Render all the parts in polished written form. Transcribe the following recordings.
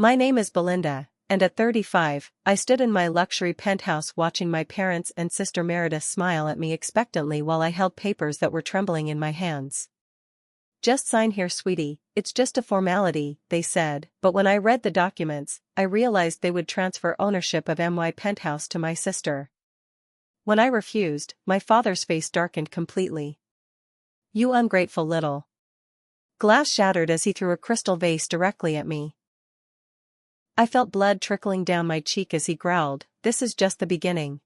My name is Belinda, and at 35, I stood in my luxury penthouse watching my parents and sister Meredith smile at me expectantly while I held papers that were trembling in my hands. "Just sign here, sweetie, it's just a formality," they said, but when I read the documents, I realized they would transfer ownership of my penthouse to my sister. When I refused, my father's face darkened completely. "You ungrateful little." Glass shattered as he threw a crystal vase directly at me. I felt blood trickling down my cheek as he growled, "This is just the beginning.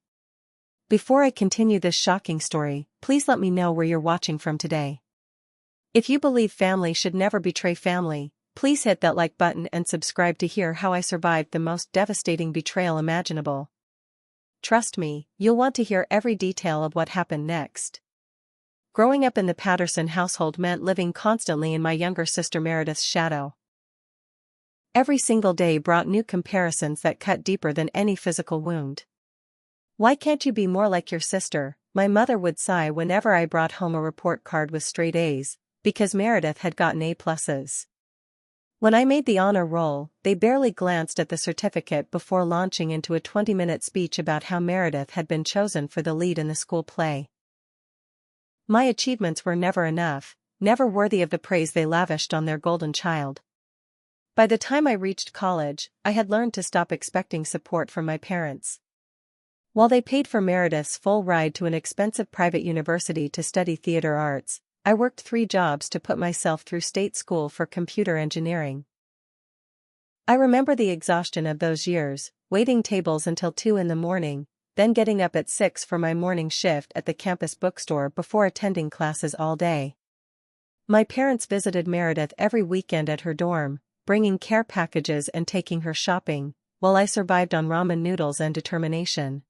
Before I continue this shocking story, please let me know where you're watching from today. If you believe family should never betray family, please hit that like button and subscribe to hear how I survived the most devastating betrayal imaginable. Trust me, you'll want to hear every detail of what happened next. Growing up in the Patterson household meant living constantly in my younger sister Meredith's shadow. Every single day brought new comparisons that cut deeper than any physical wound. "Why can't you be more like your sister?" my mother would sigh whenever I brought home a report card with straight A's, because Meredith had gotten A+. When I made the honor roll, they barely glanced at the certificate before launching into a 20-minute speech about how Meredith had been chosen for the lead in the school play. My achievements were never enough, never worthy of the praise they lavished on their golden child. By the time I reached college, I had learned to stop expecting support from my parents. While they paid for Meredith's full ride to an expensive private university to study theater arts, I worked 3 jobs to put myself through state school for computer engineering. I remember the exhaustion of those years, waiting tables until 2 in the morning, then getting up at 6 for my morning shift at the campus bookstore before attending classes all day. My parents visited Meredith every weekend at her dorm, bringing care packages and taking her shopping, while I survived on ramen noodles and determination.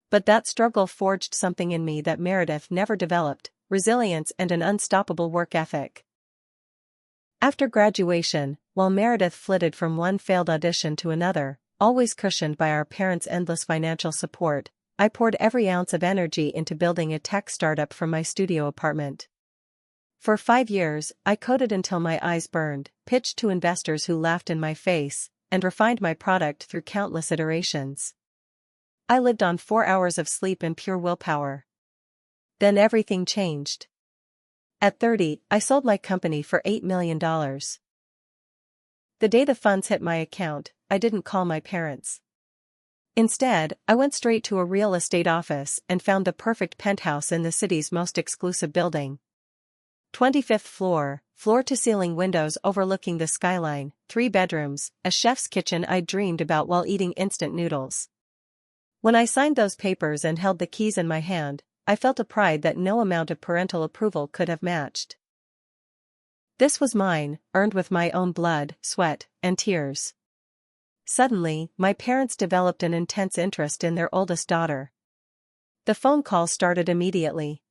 But that struggle forged something in me that Meredith never developed: resilience and an unstoppable work ethic. After graduation, while Meredith flitted from one failed audition to another, always cushioned by our parents' endless financial support, I poured every ounce of energy into building a tech startup from my studio apartment. For 5 years, I coded until my eyes burned, pitched to investors who laughed in my face, and refined my product through countless iterations. I lived on 4 hours of sleep and pure willpower. Then everything changed. At 30, I sold my company for $8 million. The day the funds hit my account, I didn't call my parents. Instead, I went straight to a real estate office and found the perfect penthouse in the city's most exclusive building. 25th floor, floor-to-ceiling windows overlooking the skyline, 3 bedrooms, a chef's kitchen I'd dreamed about while eating instant noodles. When I signed those papers and held the keys in my hand, I felt a pride that no amount of parental approval could have matched. This was mine, earned with my own blood, sweat, and tears. Suddenly, my parents developed an intense interest in their oldest daughter. The phone call started immediately.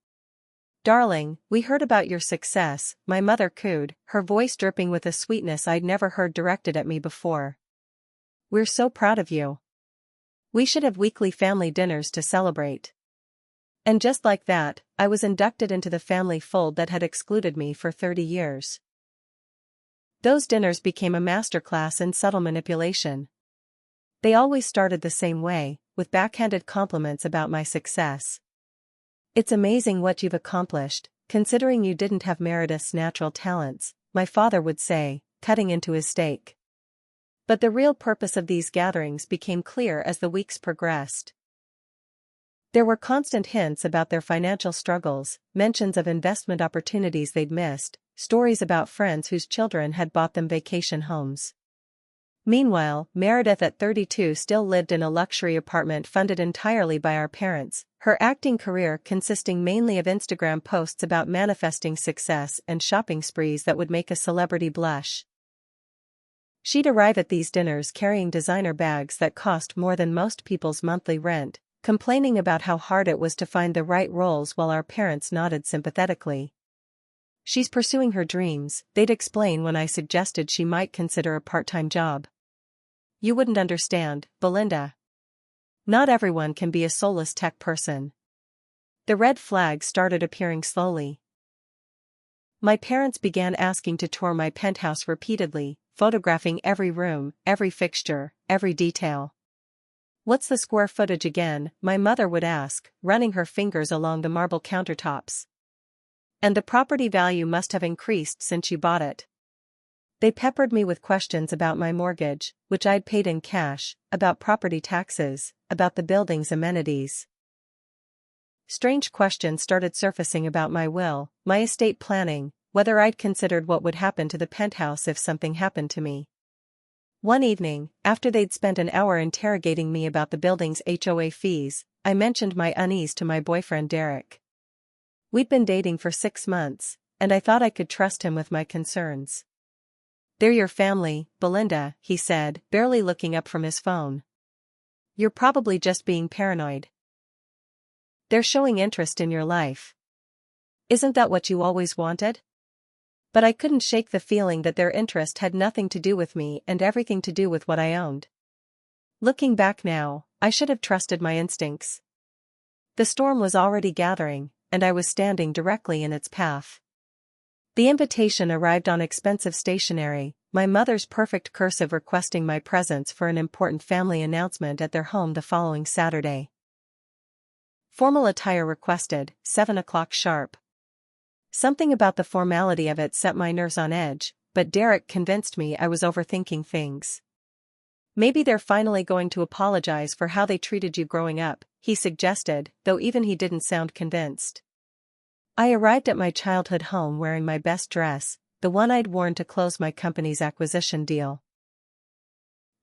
"Darling, we heard about your success," my mother cooed, her voice dripping with a sweetness I'd never heard directed at me before. "We're so proud of you. We should have weekly family dinners to celebrate." And just like that, I was inducted into the family fold that had excluded me for 30 years. Those dinners became a masterclass in subtle manipulation. They always started the same way, with backhanded compliments about my success. "It's amazing what you've accomplished, considering you didn't have Meredith's natural talents," my father would say, cutting into his steak. But the real purpose of these gatherings became clear as the weeks progressed. There were constant hints about their financial struggles, mentions of investment opportunities they'd missed, stories about friends whose children had bought them vacation homes. Meanwhile, Meredith at 32 still lived in a luxury apartment funded entirely by our parents, her acting career consisting mainly of Instagram posts about manifesting success and shopping sprees that would make a celebrity blush. She'd arrive at these dinners carrying designer bags that cost more than most people's monthly rent, complaining about how hard it was to find the right roles while our parents nodded sympathetically. "She's pursuing her dreams," they'd explain when I suggested she might consider a part-time job. "You wouldn't understand, Belinda. Not everyone can be a soulless tech person." The red flags started appearing slowly. My parents began asking to tour my penthouse repeatedly, photographing every room, every fixture, every detail. "What's the square footage again?" my mother would ask, running her fingers along the marble countertops. "And the property value must have increased since you bought it." They peppered me with questions about my mortgage, which I'd paid in cash, about property taxes, about the building's amenities. Strange questions started surfacing about my will, my estate planning, whether I'd considered what would happen to the penthouse if something happened to me. One evening, after they'd spent an hour interrogating me about the building's HOA fees, I mentioned my unease to my boyfriend Derek. We'd been dating for 6 months, and I thought I could trust him with my concerns. "They're your family, Belinda," he said, barely looking up from his phone. "You're probably just being paranoid. They're showing interest in your life. Isn't that what you always wanted?" But I couldn't shake the feeling that their interest had nothing to do with me and everything to do with what I owned. Looking back now, I should have trusted my instincts. The storm was already gathering, and I was standing directly in its path. The invitation arrived on expensive stationery, my mother's perfect cursive requesting my presence for an important family announcement at their home the following Saturday. Formal attire requested, 7 o'clock sharp. Something about the formality of it set my nerves on edge, but Derek convinced me I was overthinking things. "Maybe they're finally going to apologize for how they treated you growing up," he suggested, though even he didn't sound convinced. I arrived at my childhood home wearing my best dress, the one I'd worn to close my company's acquisition deal.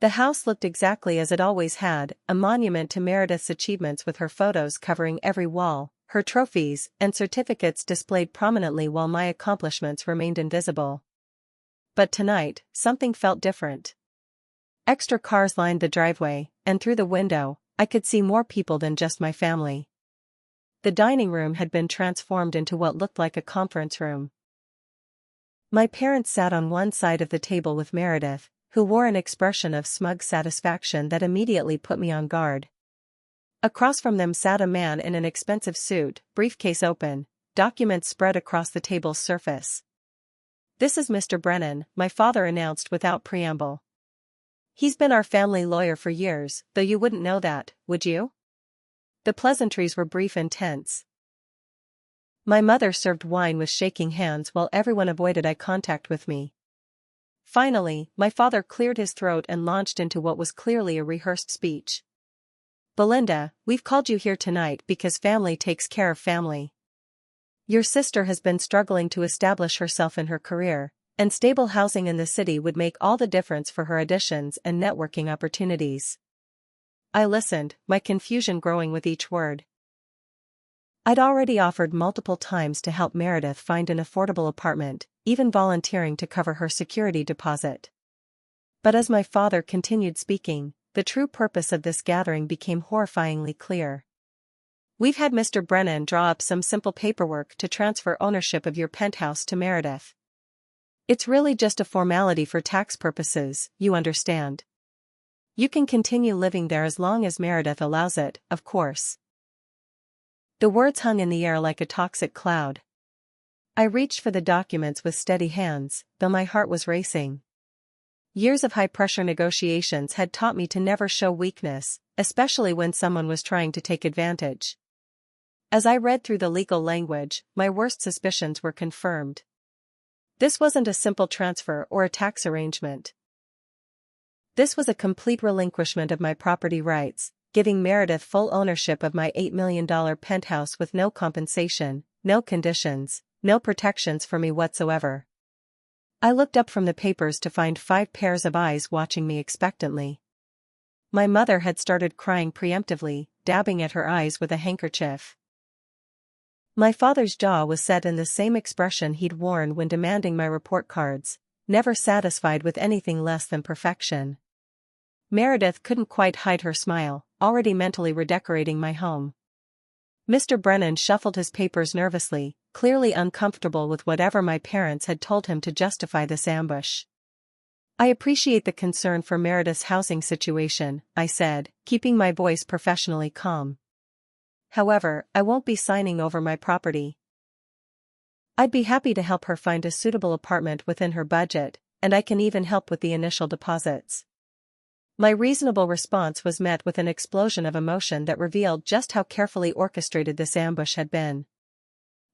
The house looked exactly as it always had, a monument to Meredith's achievements with her photos covering every wall, her trophies and certificates displayed prominently while my accomplishments remained invisible. But tonight, something felt different. Extra cars lined the driveway, and through the window, I could see more people than just my family. The dining room had been transformed into what looked like a conference room. My parents sat on one side of the table with Meredith, who wore an expression of smug satisfaction that immediately put me on guard. Across from them sat a man in an expensive suit, briefcase open, documents spread across the table's surface. "This is Mr. Brennan," my father announced without preamble. "He's been our family lawyer for years, though you wouldn't know that, would you?" The pleasantries were brief and tense. My mother served wine with shaking hands while everyone avoided eye contact with me. Finally, my father cleared his throat and launched into what was clearly a rehearsed speech. "Belinda, we've called you here tonight because family takes care of family. Your sister has been struggling to establish herself in her career, and stable housing in the city would make all the difference for her auditions and networking opportunities." I listened, my confusion growing with each word. I'd already offered multiple times to help Meredith find an affordable apartment, even volunteering to cover her security deposit. But as my father continued speaking, the true purpose of this gathering became horrifyingly clear. "We've had Mr. Brennan draw up some simple paperwork to transfer ownership of your penthouse to Meredith. It's really just a formality for tax purposes, you understand. You can continue living there as long as Meredith allows it, of course." The words hung in the air like a toxic cloud. I reached for the documents with steady hands, though my heart was racing. Years of high-pressure negotiations had taught me to never show weakness, especially when someone was trying to take advantage. As I read through the legal language, my worst suspicions were confirmed. This wasn't a simple transfer or a tax arrangement. This was a complete relinquishment of my property rights, giving Meredith full ownership of my $8 million penthouse with no compensation, no conditions, no protections for me whatsoever. I looked up from the papers to find 5 pairs of eyes watching me expectantly. My mother had started crying preemptively, dabbing at her eyes with a handkerchief. My father's jaw was set in the same expression he'd worn when demanding my report cards, never satisfied with anything less than perfection. Meredith couldn't quite hide her smile, already mentally redecorating my home. Mr. Brennan shuffled his papers nervously, clearly uncomfortable with whatever my parents had told him to justify this ambush. "I appreciate the concern for Meredith's housing situation," I said, keeping my voice professionally calm. "However, I won't be signing over my property. I'd be happy to help her find a suitable apartment within her budget, and I can even help with the initial deposits." My reasonable response was met with an explosion of emotion that revealed just how carefully orchestrated this ambush had been.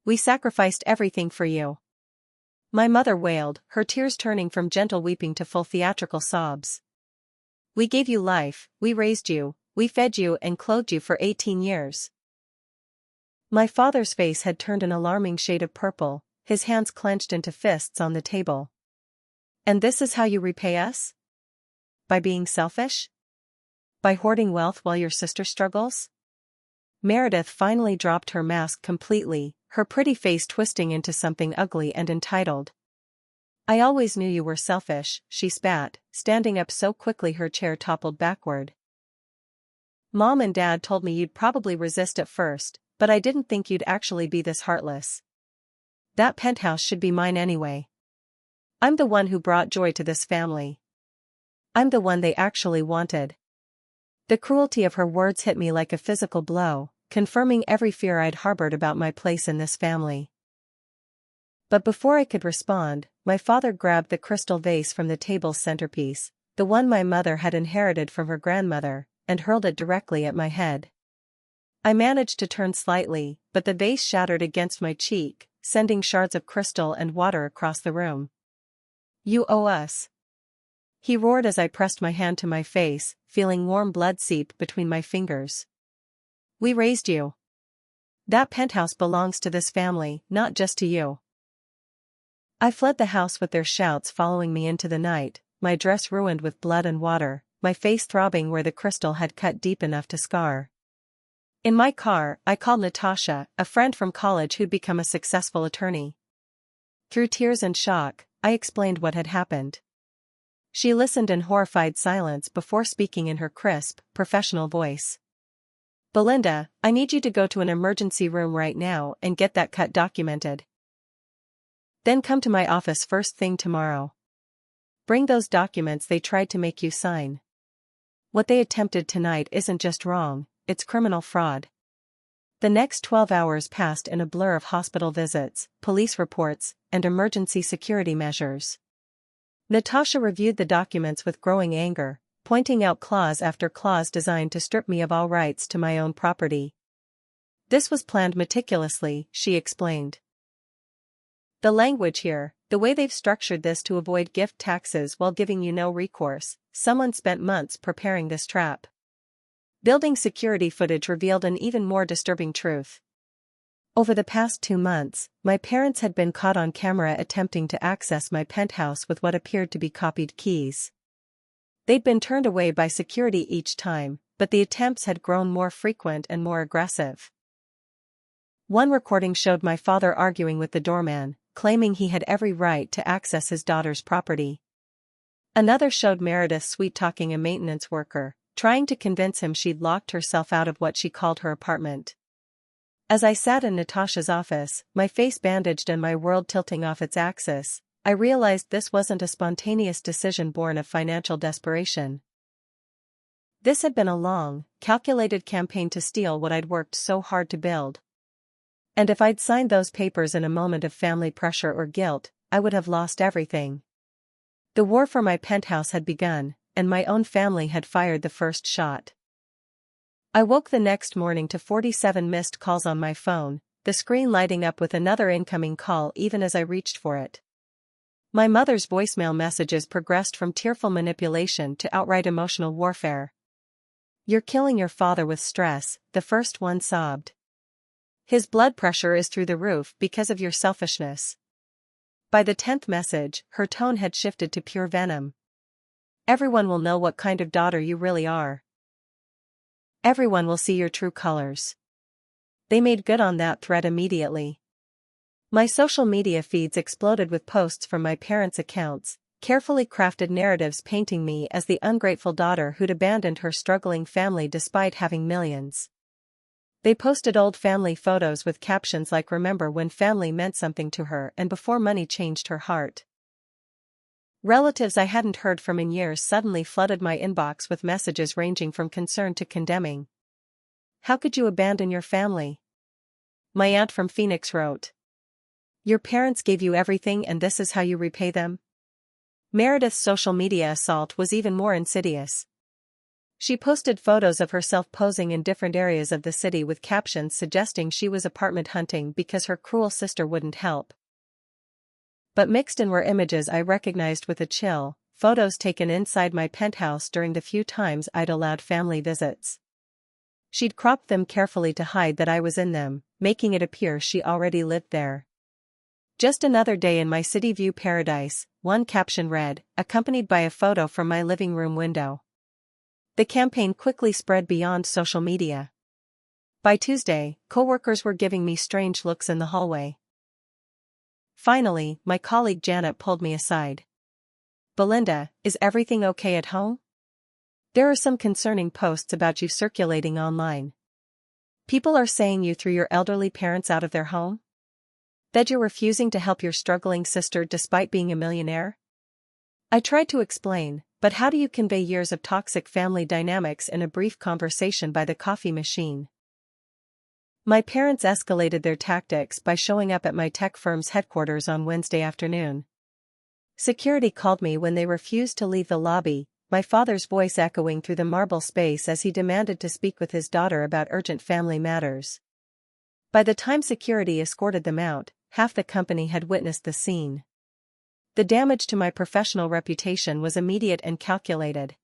"We sacrificed everything for you," my mother wailed, her tears turning from gentle weeping to full theatrical sobs. "We gave you life, we raised you, we fed you and clothed you for 18 years. My father's face had turned an alarming shade of purple, his hands clenched into fists on the table. "And this is how you repay us? By being selfish? By hoarding wealth while your sister struggles?" Meredith finally dropped her mask completely, her pretty face twisting into something ugly and entitled. "I always knew you were selfish," she spat, standing up so quickly her chair toppled backward. "Mom and Dad told me you'd probably resist at first, but I didn't think you'd actually be this heartless. That penthouse should be mine anyway. I'm the one who brought joy to this family. I'm the one they actually wanted." The cruelty of her words hit me like a physical blow, confirming every fear I'd harbored about my place in this family. But before I could respond, my father grabbed the crystal vase from the table's centerpiece, the one my mother had inherited from her grandmother, and hurled it directly at my head. I managed to turn slightly, but the vase shattered against my cheek, sending shards of crystal and water across the room. "You owe us," he roared as I pressed my hand to my face, feeling warm blood seep between my fingers. "We raised you. That penthouse belongs to this family, not just to you." I fled the house with their shouts following me into the night, my dress ruined with blood and water, my face throbbing where the crystal had cut deep enough to scar. In my car, I called Natasha, a friend from college who'd become a successful attorney. Through tears and shock, I explained what had happened. She listened in horrified silence before speaking in her crisp, professional voice. "Belinda, I need you to go to an emergency room right now and get that cut documented. Then come to my office first thing tomorrow. Bring those documents they tried to make you sign. What they attempted tonight isn't just wrong, it's criminal fraud." The next 12 hours passed in a blur of hospital visits, police reports, and emergency security measures. Natasha reviewed the documents with growing anger, pointing out clause after clause designed to strip me of all rights to my own property. "This was planned meticulously," she explained. "The language here, the way they've structured this to avoid gift taxes while giving you no recourse, someone spent months preparing this trap." Building security footage revealed an even more disturbing truth. Over the past 2 months, my parents had been caught on camera attempting to access my penthouse with what appeared to be copied keys. They'd been turned away by security each time, but the attempts had grown more frequent and more aggressive. One recording showed my father arguing with the doorman, claiming he had every right to access his daughter's property. Another showed Meredith sweet-talking a maintenance worker, trying to convince him she'd locked herself out of what she called her apartment. As I sat in Natasha's office, my face bandaged and my world tilting off its axis, I realized this wasn't a spontaneous decision born of financial desperation. This had been a long, calculated campaign to steal what I'd worked so hard to build. And if I'd signed those papers in a moment of family pressure or guilt, I would have lost everything. The war for my penthouse had begun, and my own family had fired the first shot. I woke the next morning to 47 missed calls on my phone, the screen lighting up with another incoming call even as I reached for it. My mother's voicemail messages progressed from tearful manipulation to outright emotional warfare. "You're killing your father with stress," the first one sobbed. "His blood pressure is through the roof because of your selfishness." By the 10th message, her tone had shifted to pure venom. "Everyone will know what kind of daughter you really are. Everyone will see your true colors." They made good on that threat immediately. My social media feeds exploded with posts from my parents' accounts, carefully crafted narratives painting me as the ungrateful daughter who'd abandoned her struggling family despite having millions. They posted old family photos with captions like "Remember when family meant something to her and before money changed her heart." Relatives I hadn't heard from in years suddenly flooded my inbox with messages ranging from concern to condemning. "How could you abandon your family?" My aunt from Phoenix wrote. "Your parents gave you everything and this is how you repay them?" Meredith's social media assault was even more insidious. She posted photos of herself posing in different areas of the city with captions suggesting she was apartment hunting because her cruel sister wouldn't help. But mixed in were images I recognized with a chill, photos taken inside my penthouse during the few times I'd allowed family visits. She'd cropped them carefully to hide that I was in them, making it appear she already lived there. Just another day in my city view paradise, one caption read, accompanied by a photo from my living room window. The campaign quickly spread beyond social media. By Tuesday, coworkers were giving me strange looks in the hallway. Finally, my colleague Janet pulled me aside. Belinda, is everything okay at home? There are some concerning posts about you circulating online. People are saying you threw your elderly parents out of their home? That you're refusing to help your struggling sister despite being a millionaire? I tried to explain, but how do you convey years of toxic family dynamics in a brief conversation by the coffee machine? My parents escalated their tactics by showing up at my tech firm's headquarters on Wednesday afternoon. Security called me when they refused to leave the lobby, my father's voice echoing through the marble space as he demanded to speak with his daughter about urgent family matters. By the time security escorted them out, half the company had witnessed the scene. The damage to my professional reputation was immediate and calculated.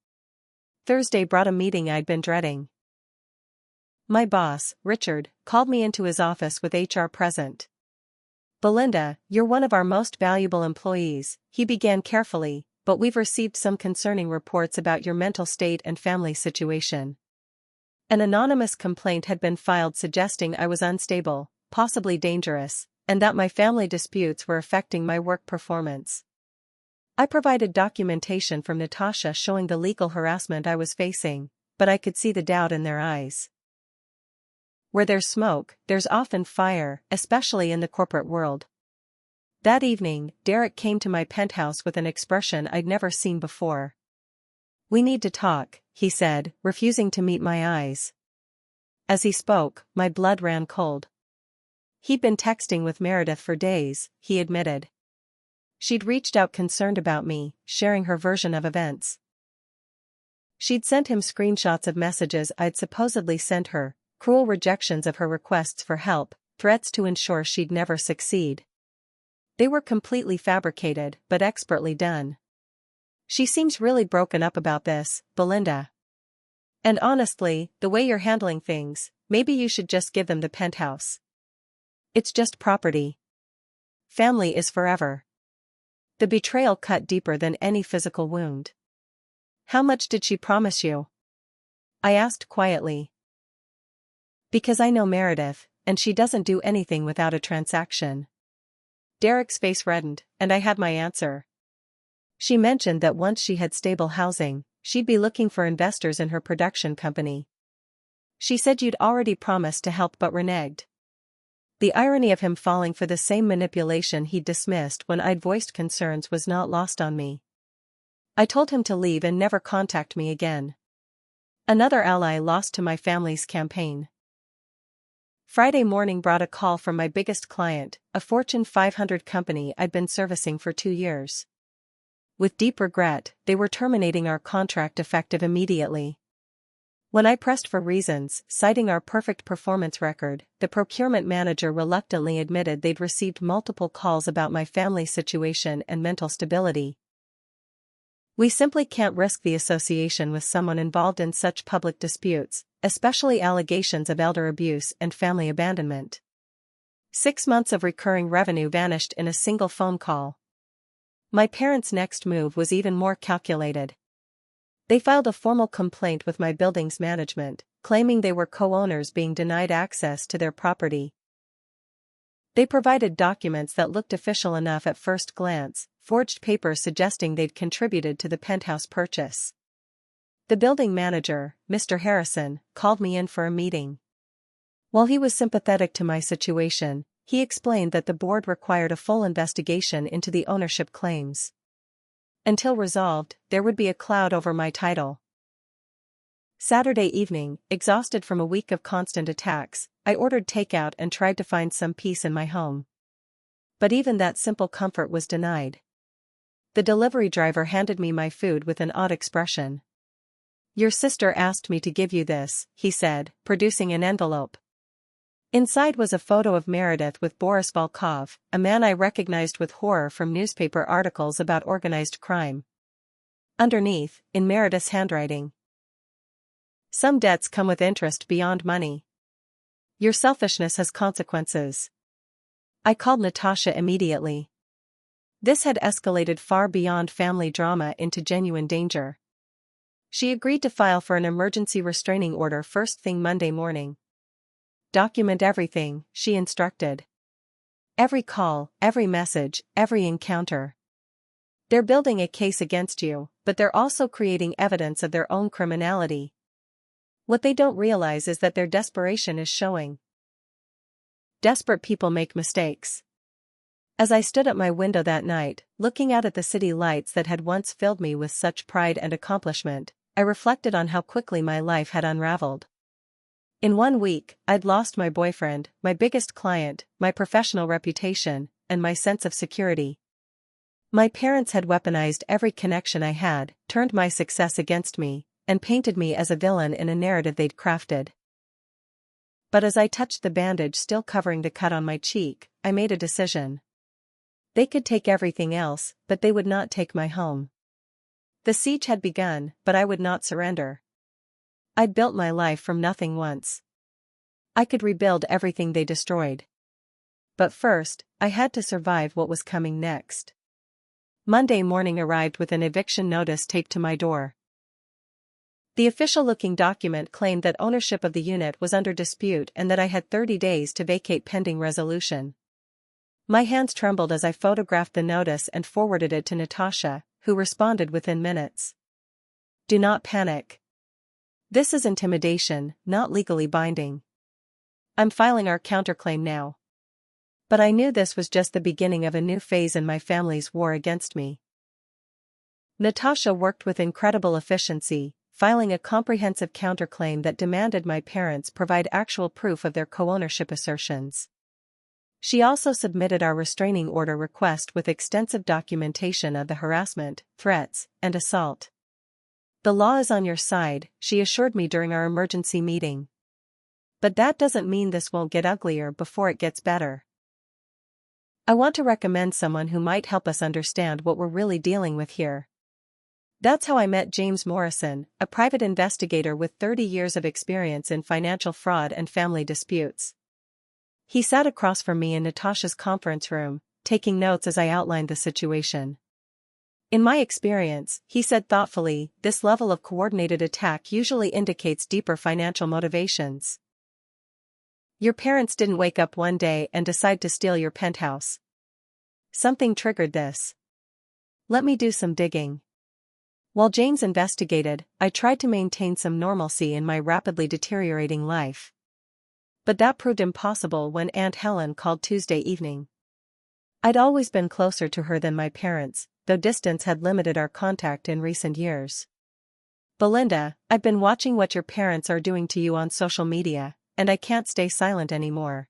Thursday brought a meeting I'd been dreading. My boss, Richard, called me into his office with HR present. Belinda, you're one of our most valuable employees, he began carefully, but we've received some concerning reports about your mental state and family situation. An anonymous complaint had been filed suggesting I was unstable, possibly dangerous, and that my family disputes were affecting my work performance. I provided documentation from Natasha showing the legal harassment I was facing, but I could see the doubt in their eyes. Where there's smoke, there's often fire, especially in the corporate world. That evening, Derek came to my penthouse with an expression I'd never seen before. We need to talk, he said, refusing to meet my eyes. As he spoke, my blood ran cold. He'd been texting with Meredith for days, he admitted. She'd reached out concerned about me, sharing her version of events. She'd sent him screenshots of messages I'd supposedly sent her, cruel rejections of her requests for help, threats to ensure she'd never succeed. They were completely fabricated, but expertly done. She seems really broken up about this, Belinda. And honestly, the way you're handling things, maybe you should just give them the penthouse. It's just property. Family is forever. The betrayal cut deeper than any physical wound. How much did she promise you? I asked quietly. Because I know Meredith, and she doesn't do anything without a transaction. Derek's face reddened, and I had my answer. She mentioned that once she had stable housing, she'd be looking for investors in her production company. She said you'd already promised to help but reneged. The irony of him falling for the same manipulation he'd dismissed when I'd voiced concerns was not lost on me. I told him to leave and never contact me again. Another ally lost to my family's campaign. Friday morning brought a call from my biggest client, a Fortune 500 company I'd been servicing for 2 years. With deep regret, they were terminating our contract effective immediately. When I pressed for reasons, citing our perfect performance record, the procurement manager reluctantly admitted they'd received multiple calls about my family situation and mental stability. We simply can't risk the association with someone involved in such public disputes, especially allegations of elder abuse and family abandonment. 6 months of recurring revenue vanished in a single phone call. My parents' next move was even more calculated. They filed a formal complaint with my building's management, claiming they were co-owners being denied access to their property. They provided documents that looked official enough at first glance, forged papers suggesting they'd contributed to the penthouse purchase. The building manager, Mr. Harrison, called me in for a meeting. While he was sympathetic to my situation, he explained that the board required a full investigation into the ownership claims. Until resolved, there would be a cloud over my title. Saturday evening, exhausted from a week of constant attacks, I ordered takeout and tried to find some peace in my home. But even that simple comfort was denied. The delivery driver handed me my food with an odd expression. "Your sister asked me to give you this," he said, producing an envelope. Inside was a photo of Meredith with Boris Volkov, a man I recognized with horror from newspaper articles about organized crime. Underneath, in Meredith's handwriting, "Some debts come with interest beyond money. Your selfishness has consequences." I called Natasha immediately. This had escalated far beyond family drama into genuine danger. She agreed to file for an emergency restraining order first thing Monday morning. "Document everything," she instructed. "Every call, every message, every encounter. They're building a case against you, but they're also creating evidence of their own criminality. What they don't realize is that their desperation is showing. Desperate people make mistakes." As I stood at my window that night, looking out at the city lights that had once filled me with such pride and accomplishment, I reflected on how quickly my life had unraveled. In 1 week, I'd lost my boyfriend, my biggest client, my professional reputation, and my sense of security. My parents had weaponized every connection I had, turned my success against me, and painted me as a villain in a narrative they'd crafted. But as I touched the bandage still covering the cut on my cheek, I made a decision. They could take everything else, but they would not take my home. The siege had begun, but I would not surrender. I'd built my life from nothing once. I could rebuild everything they destroyed. But first, I had to survive what was coming next. Monday morning arrived with an eviction notice taped to my door. The official-looking document claimed that ownership of the unit was under dispute and that I had 30 days to vacate pending resolution. My hands trembled as I photographed the notice and forwarded it to Natasha, who responded within minutes. "Do not panic. This is intimidation, not legally binding. I'm filing our counterclaim now." But I knew this was just the beginning of a new phase in my family's war against me. Natasha worked with incredible efficiency, filing a comprehensive counterclaim that demanded my parents provide actual proof of their co-ownership assertions. She also submitted our restraining order request with extensive documentation of the harassment, threats, and assault. "The law is on your side," she assured me during our emergency meeting. "But that doesn't mean this won't get uglier before it gets better. I want to recommend someone who might help us understand what we're really dealing with here." That's how I met James Morrison, a private investigator with 30 years of experience in financial fraud and family disputes. He sat across from me in Natasha's conference room, taking notes as I outlined the situation. "In my experience," he said thoughtfully, "this level of coordinated attack usually indicates deeper financial motivations. Your parents didn't wake up one day and decide to steal your penthouse. Something triggered this. Let me do some digging." While James investigated, I tried to maintain some normalcy in my rapidly deteriorating life. But that proved impossible when Aunt Helen called Tuesday evening. I'd always been closer to her than my parents, though distance had limited our contact in recent years. "Belinda, I've been watching what your parents are doing to you on social media, and I can't stay silent anymore.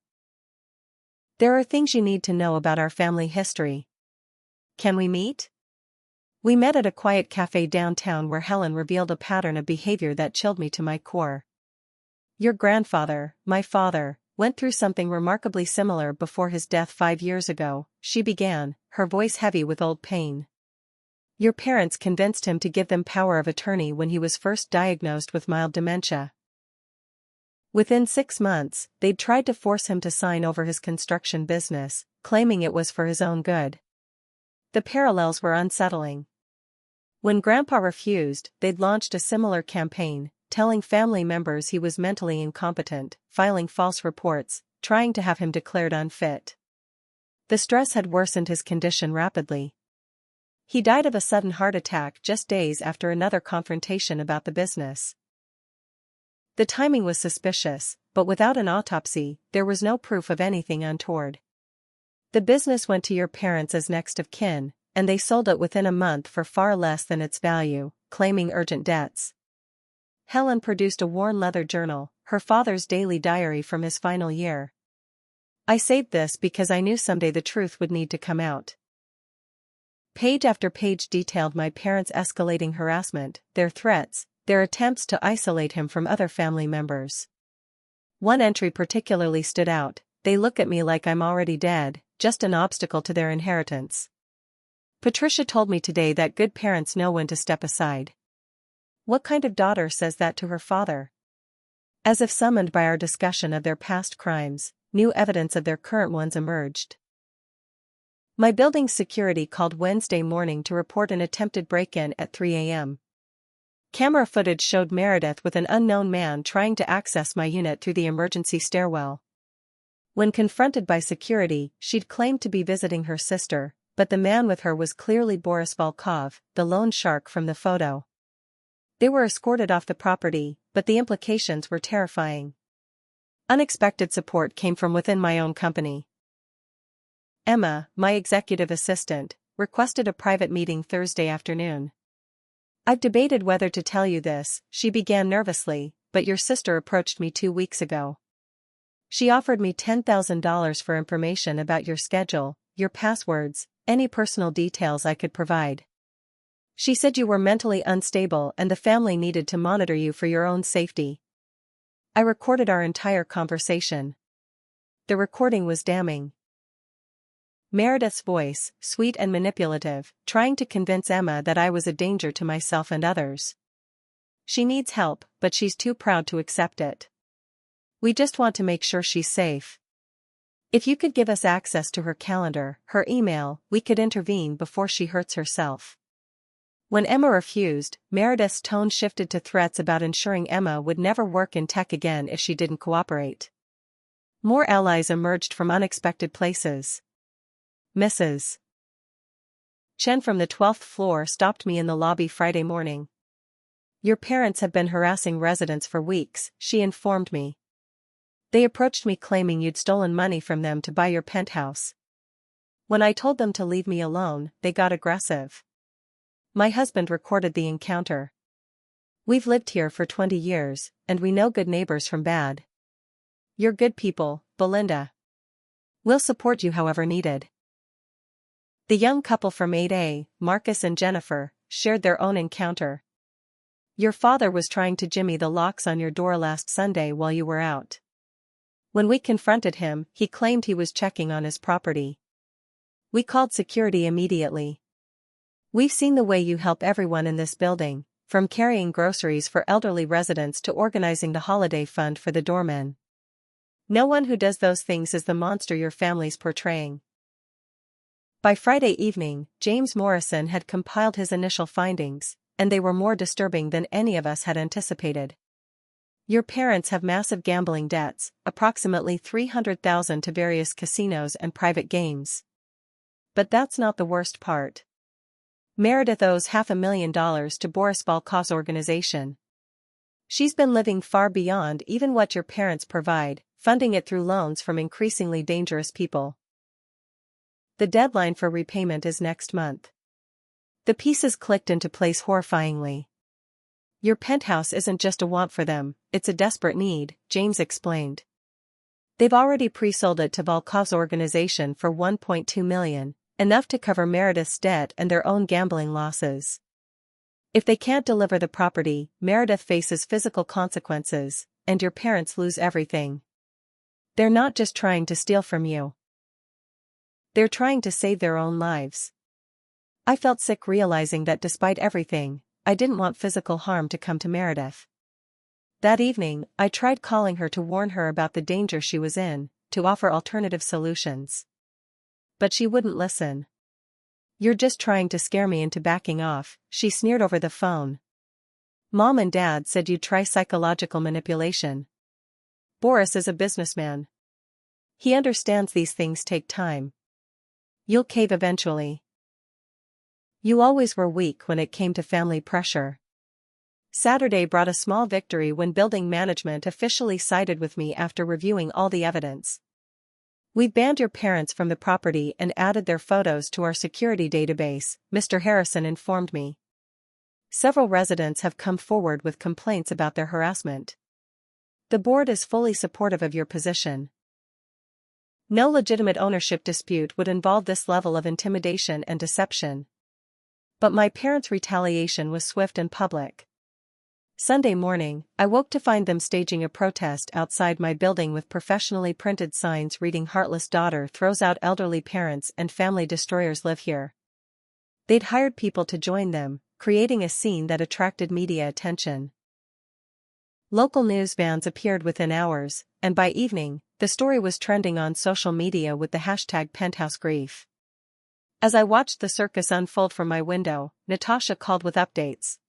There are things you need to know about our family history. Can we meet?" We met at a quiet cafe downtown where Helen revealed a pattern of behavior that chilled me to my core. "Your grandfather, my father, went through something remarkably similar before his death 5 years ago," she began, her voice heavy with old pain. "Your parents convinced him to give them power of attorney when he was first diagnosed with mild dementia. Within 6 months, they'd tried to force him to sign over his construction business, claiming it was for his own good. The parallels were unsettling. When Grandpa refused, they'd launched a similar campaign, telling family members he was mentally incompetent, filing false reports, trying to have him declared unfit. The stress had worsened his condition rapidly. He died of a sudden heart attack just days after another confrontation about the business. The timing was suspicious, but without an autopsy, there was no proof of anything untoward. The business went to your parents as next of kin, and they sold it within a month for far less than its value, claiming urgent debts." Helen produced a worn leather journal, her father's daily diary from his final year. "I saved this because I knew someday the truth would need to come out. Page after page detailed my parents' escalating harassment, their threats, their attempts to isolate him from other family members. One entry particularly stood out: "They look at me like I'm already dead, just an obstacle to their inheritance." Patricia told me today that good parents know when to step aside. What kind of daughter says that to her father? As if summoned by our discussion of their past crimes, new evidence of their current ones emerged. My building's security called Wednesday morning to report an attempted break-in at 3 a.m. Camera footage showed Meredith with an unknown man trying to access my unit through the emergency stairwell. When confronted by security, she'd claimed to be visiting her sister, but the man with her was clearly Boris Volkov, the loan shark from the photo. They were escorted off the property, but the implications were terrifying. Unexpected support came from within my own company. Emma, my executive assistant, requested a private meeting Thursday afternoon. "I've debated whether to tell you this," she began nervously, "but your sister approached me 2 weeks ago. She offered me $10,000 for information about your schedule, your passwords, any personal details I could provide. She said you were mentally unstable and the family needed to monitor you for your own safety." I recorded our entire conversation. The recording was damning. Meredith's voice, sweet and manipulative, trying to convince Emma that I was a danger to myself and others. She needs help, but she's too proud to accept it. We just want to make sure she's safe. If you could give us access to her calendar, her email, we could intervene before she hurts herself. When Emma refused, Meredith's tone shifted to threats about ensuring Emma would never work in tech again if she didn't cooperate. More allies emerged from unexpected places. Mrs. Chen from the 12th floor stopped me in the lobby Friday morning. "Your parents have been harassing residents for weeks," she informed me. "They approached me claiming you'd stolen money from them to buy your penthouse. When I told them to leave me alone, they got aggressive." My husband recorded the encounter. "We've lived here for 20 years, and we know good neighbors from bad. You're good people, Belinda. We'll support you however needed." The young couple from 8A, Marcus and Jennifer, shared their own encounter. "Your father was trying to jimmy the locks on your door last Sunday while you were out. When we confronted him, he claimed he was checking on his property. We called security immediately. We've seen the way you help everyone in this building, from carrying groceries for elderly residents to organizing the holiday fund for the doormen. No one who does those things is the monster your family's portraying." By Friday evening, James Morrison had compiled his initial findings, and they were more disturbing than any of us had anticipated. "Your parents have massive gambling debts, approximately $300,000 to various casinos and private games. But that's not the worst part. Meredith owes $500,000 to Boris Volkov's organization. She's been living far beyond even what your parents provide, funding it through loans from increasingly dangerous people. The deadline for repayment is next month." The pieces clicked into place horrifyingly. "Your penthouse isn't just a want for them, it's a desperate need," James explained. "They've already pre-sold it to Volkov's organization for $1.2 million, enough to cover Meredith's debt and their own gambling losses. If they can't deliver the property, Meredith faces physical consequences, and your parents lose everything. They're not just trying to steal from you. They're trying to save their own lives." I felt sick realizing that despite everything, I didn't want physical harm to come to Meredith. That evening, I tried calling her to warn her about the danger she was in, to offer alternative solutions. But she wouldn't listen. "You're just trying to scare me into backing off," she sneered over the phone. "Mom and Dad said you'd try psychological manipulation. Boris is a businessman. He understands these things take time. You'll cave eventually. You always were weak when it came to family pressure." Saturday brought a small victory when building management officially sided with me after reviewing all the evidence. "We banned your parents from the property and added their photos to our security database," Mr. Harrison informed me. "Several residents have come forward with complaints about their harassment. The board is fully supportive of your position. No legitimate ownership dispute would involve this level of intimidation and deception." But my parents' retaliation was swift and public. Sunday morning, I woke to find them staging a protest outside my building with professionally printed signs reading "Heartless daughter throws out elderly parents and family destroyers live here." They'd hired people to join them, creating a scene that attracted media attention. Local news vans appeared within hours, and by evening, the story was trending on social media with the hashtag Penthouse grief. As I watched the circus unfold from my window, Natasha called with updates.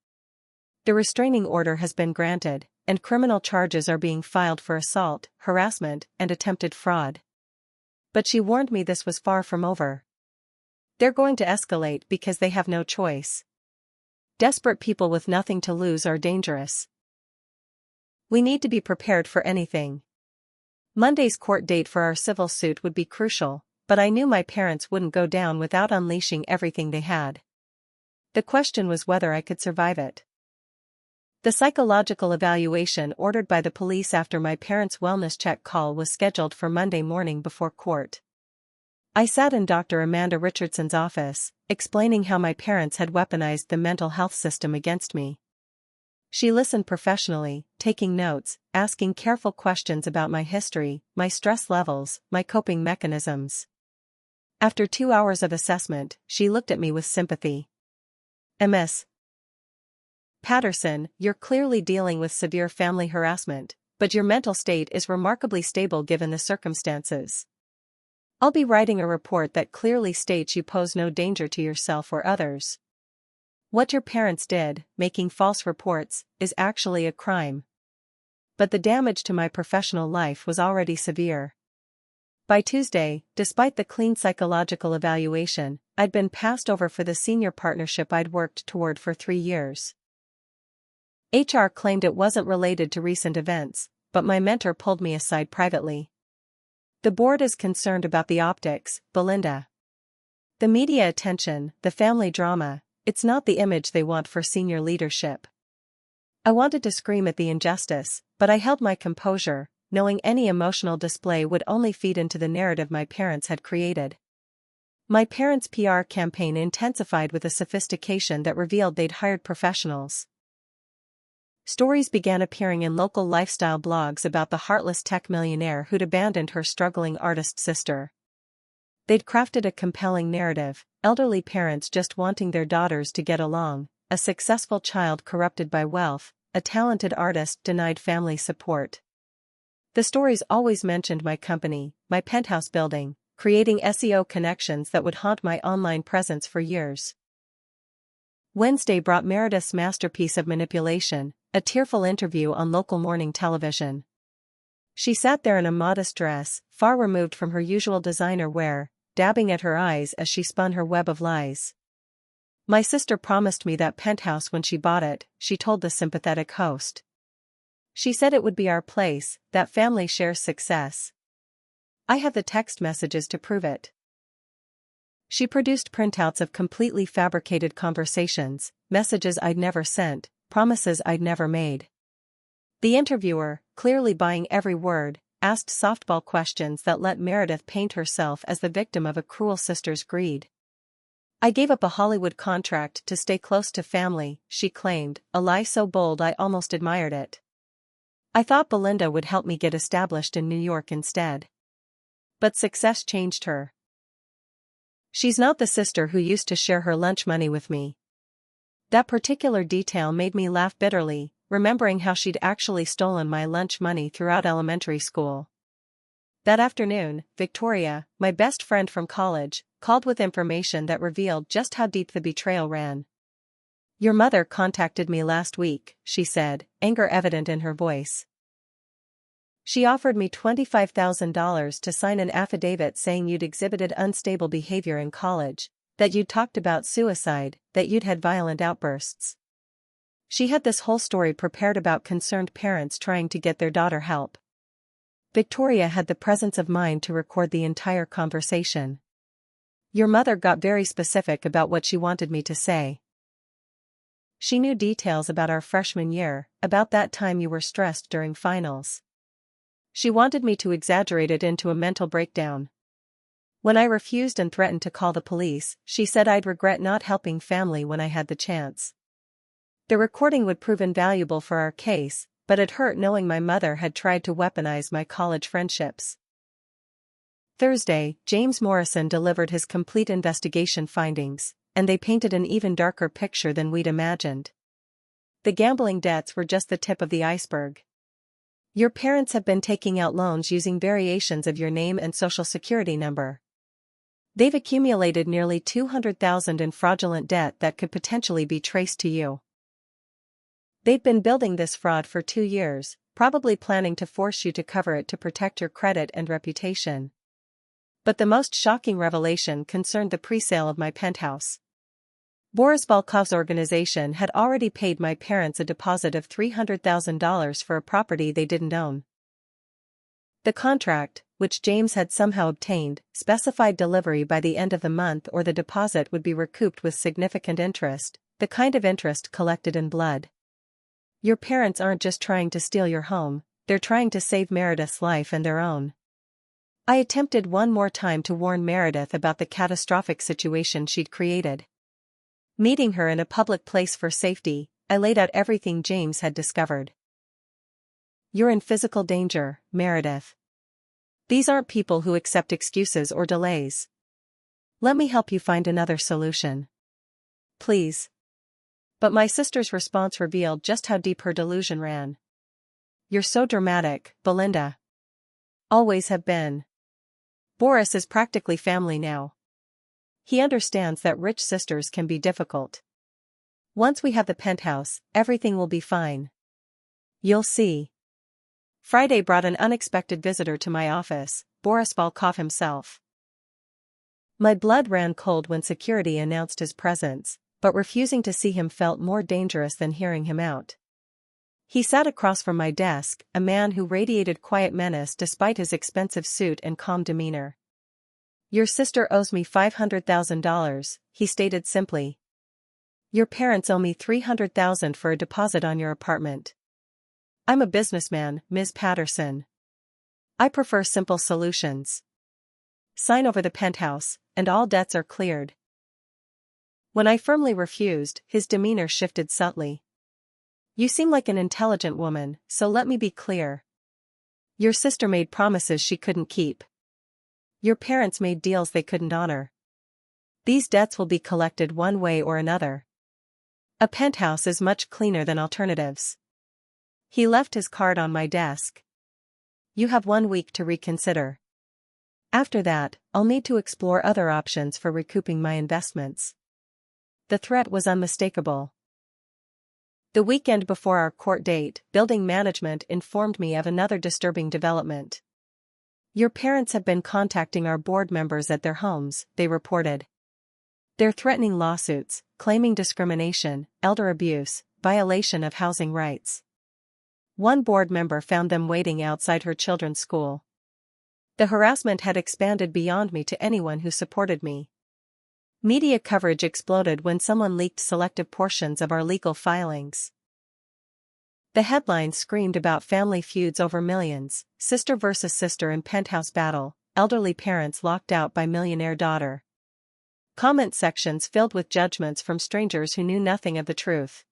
The restraining order has been granted, and criminal charges are being filed for assault, harassment, and attempted fraud. But she warned me this was far from over. They're going to escalate because they have no choice. Desperate people with nothing to lose are dangerous. We need to be prepared for anything. Monday's court date for our civil suit would be crucial, but I knew my parents wouldn't go down without unleashing everything they had. The question was whether I could survive it. The psychological evaluation ordered by the police after my parents' wellness check call was scheduled for Monday morning before court. I sat in Dr. Amanda Richardson's office, explaining how my parents had weaponized the mental health system against me. She listened professionally, taking notes, asking careful questions about my history, my stress levels, my coping mechanisms. After 2 hours of assessment, she looked at me with sympathy. "Ms. Patterson, you're clearly dealing with severe family harassment, but your mental state is remarkably stable given the circumstances. I'll be writing a report that clearly states you pose no danger to yourself or others. What your parents did, making false reports, is actually a crime. But the damage to my professional life was already severe." By Tuesday, despite the clean psychological evaluation, I'd been passed over for the senior partnership I'd worked toward for 3 years. HR claimed it wasn't related to recent events, but my mentor pulled me aside privately. "The board is concerned about the optics, Belinda. The media attention, the family drama, it's not the image they want for senior leadership." I wanted to scream at the injustice, but I held my composure, knowing any emotional display would only feed into the narrative my parents had created. My parents' PR campaign intensified with a sophistication that revealed they'd hired professionals. Stories began appearing in local lifestyle blogs about the heartless tech millionaire who'd abandoned her struggling artist sister. They'd crafted a compelling narrative: elderly parents just wanting their daughters to get along, a successful child corrupted by wealth, a talented artist denied family support. The stories always mentioned my company, my penthouse building, creating SEO connections that would haunt my online presence for years. Wednesday brought Meredith's masterpiece of manipulation, a tearful interview on local morning television. She sat there in a modest dress, far removed from her usual designer wear, dabbing at her eyes as she spun her web of lies. "My sister promised me that penthouse when she bought it," she told the sympathetic host. "She said it would be our place, that family shares success. I have the text messages to prove it." She produced printouts of completely fabricated conversations, messages I'd never sent, promises I'd never made. The interviewer, clearly buying every word, asked softball questions that let Meredith paint herself as the victim of a cruel sister's greed. "I gave up a Hollywood contract to stay close to family," she claimed, a lie so bold I almost admired it. "I thought Belinda would help me get established in New York instead. But success changed her. She's not the sister who used to share her lunch money with me." That particular detail made me laugh bitterly, remembering how she'd actually stolen my lunch money throughout elementary school. That afternoon, Victoria, my best friend from college, called with information that revealed just how deep the betrayal ran. "Your mother contacted me last week," she said, anger evident in her voice. "She offered me $25,000 to sign an affidavit saying you'd exhibited unstable behavior in college, that you'd talked about suicide, that you'd had violent outbursts." She had this whole story prepared about concerned parents trying to get their daughter help. Victoria had the presence of mind to record the entire conversation. "Your mother got very specific about what she wanted me to say. She knew details about our freshman year, about that time you were stressed during finals. She wanted me to exaggerate it into a mental breakdown. When I refused and threatened to call the police, she said I'd regret not helping family when I had the chance. The recording would prove invaluable for our case, but it hurt knowing my mother had tried to weaponize my college friendships. Thursday, James Morrison delivered his complete investigation findings, and they painted an even darker picture than we'd imagined. The gambling debts were just the tip of the iceberg. Your parents have been taking out loans using variations of your name and social security number. They've accumulated nearly $200,000 in fraudulent debt that could potentially be traced to you. They've been building this fraud for 2 years, probably planning to force you to cover it to protect your credit and reputation. But the most shocking revelation concerned the pre-sale of my penthouse. Boris Volkov's organization had already paid my parents a deposit of $300,000 for a property they didn't own. The contract, which James had somehow obtained, specified delivery by the end of the month or the deposit would be recouped with significant interest, the kind of interest collected in blood. Your parents aren't just trying to steal your home, they're trying to save Meredith's life and their own. I attempted one more time to warn Meredith about the catastrophic situation she'd created. Meeting her in a public place for safety, I laid out everything James had discovered. You're in physical danger, Meredith. These aren't people who accept excuses or delays. Let me help you find another solution. Please. But my sister's response revealed just how deep her delusion ran. You're so dramatic, Belinda. Always have been. Boris is practically family now. He understands that rich sisters can be difficult. Once we have the penthouse, everything will be fine. You'll see. Friday brought an unexpected visitor to my office, Boris Volkov himself. My blood ran cold when security announced his presence, but refusing to see him felt more dangerous than hearing him out. He sat across from my desk, a man who radiated quiet menace despite his expensive suit and calm demeanor. Your sister owes me $500,000, he stated simply. Your parents owe me $300,000 for a deposit on your apartment. I'm a businessman, Ms. Patterson. I prefer simple solutions. Sign over the penthouse, and all debts are cleared. When I firmly refused, his demeanor shifted subtly. You seem like an intelligent woman, so let me be clear. Your sister made promises she couldn't keep. Your parents made deals they couldn't honor. These debts will be collected one way or another. A penthouse is much cleaner than alternatives. He left his card on my desk. You have 1 week to reconsider. After that, I'll need to explore other options for recouping my investments. The threat was unmistakable. The weekend before our court date, building management informed me of another disturbing development. Your parents have been contacting our board members at their homes, they reported. They're threatening lawsuits, claiming discrimination, elder abuse, violation of housing rights. One board member found them waiting outside her children's school. The harassment had expanded beyond me to anyone who supported me. Media coverage exploded when someone leaked selective portions of our legal filings. The headlines screamed about family feuds over millions, sister versus sister in penthouse battle, elderly parents locked out by millionaire daughter. Comment sections filled with judgments from strangers who knew nothing of the truth.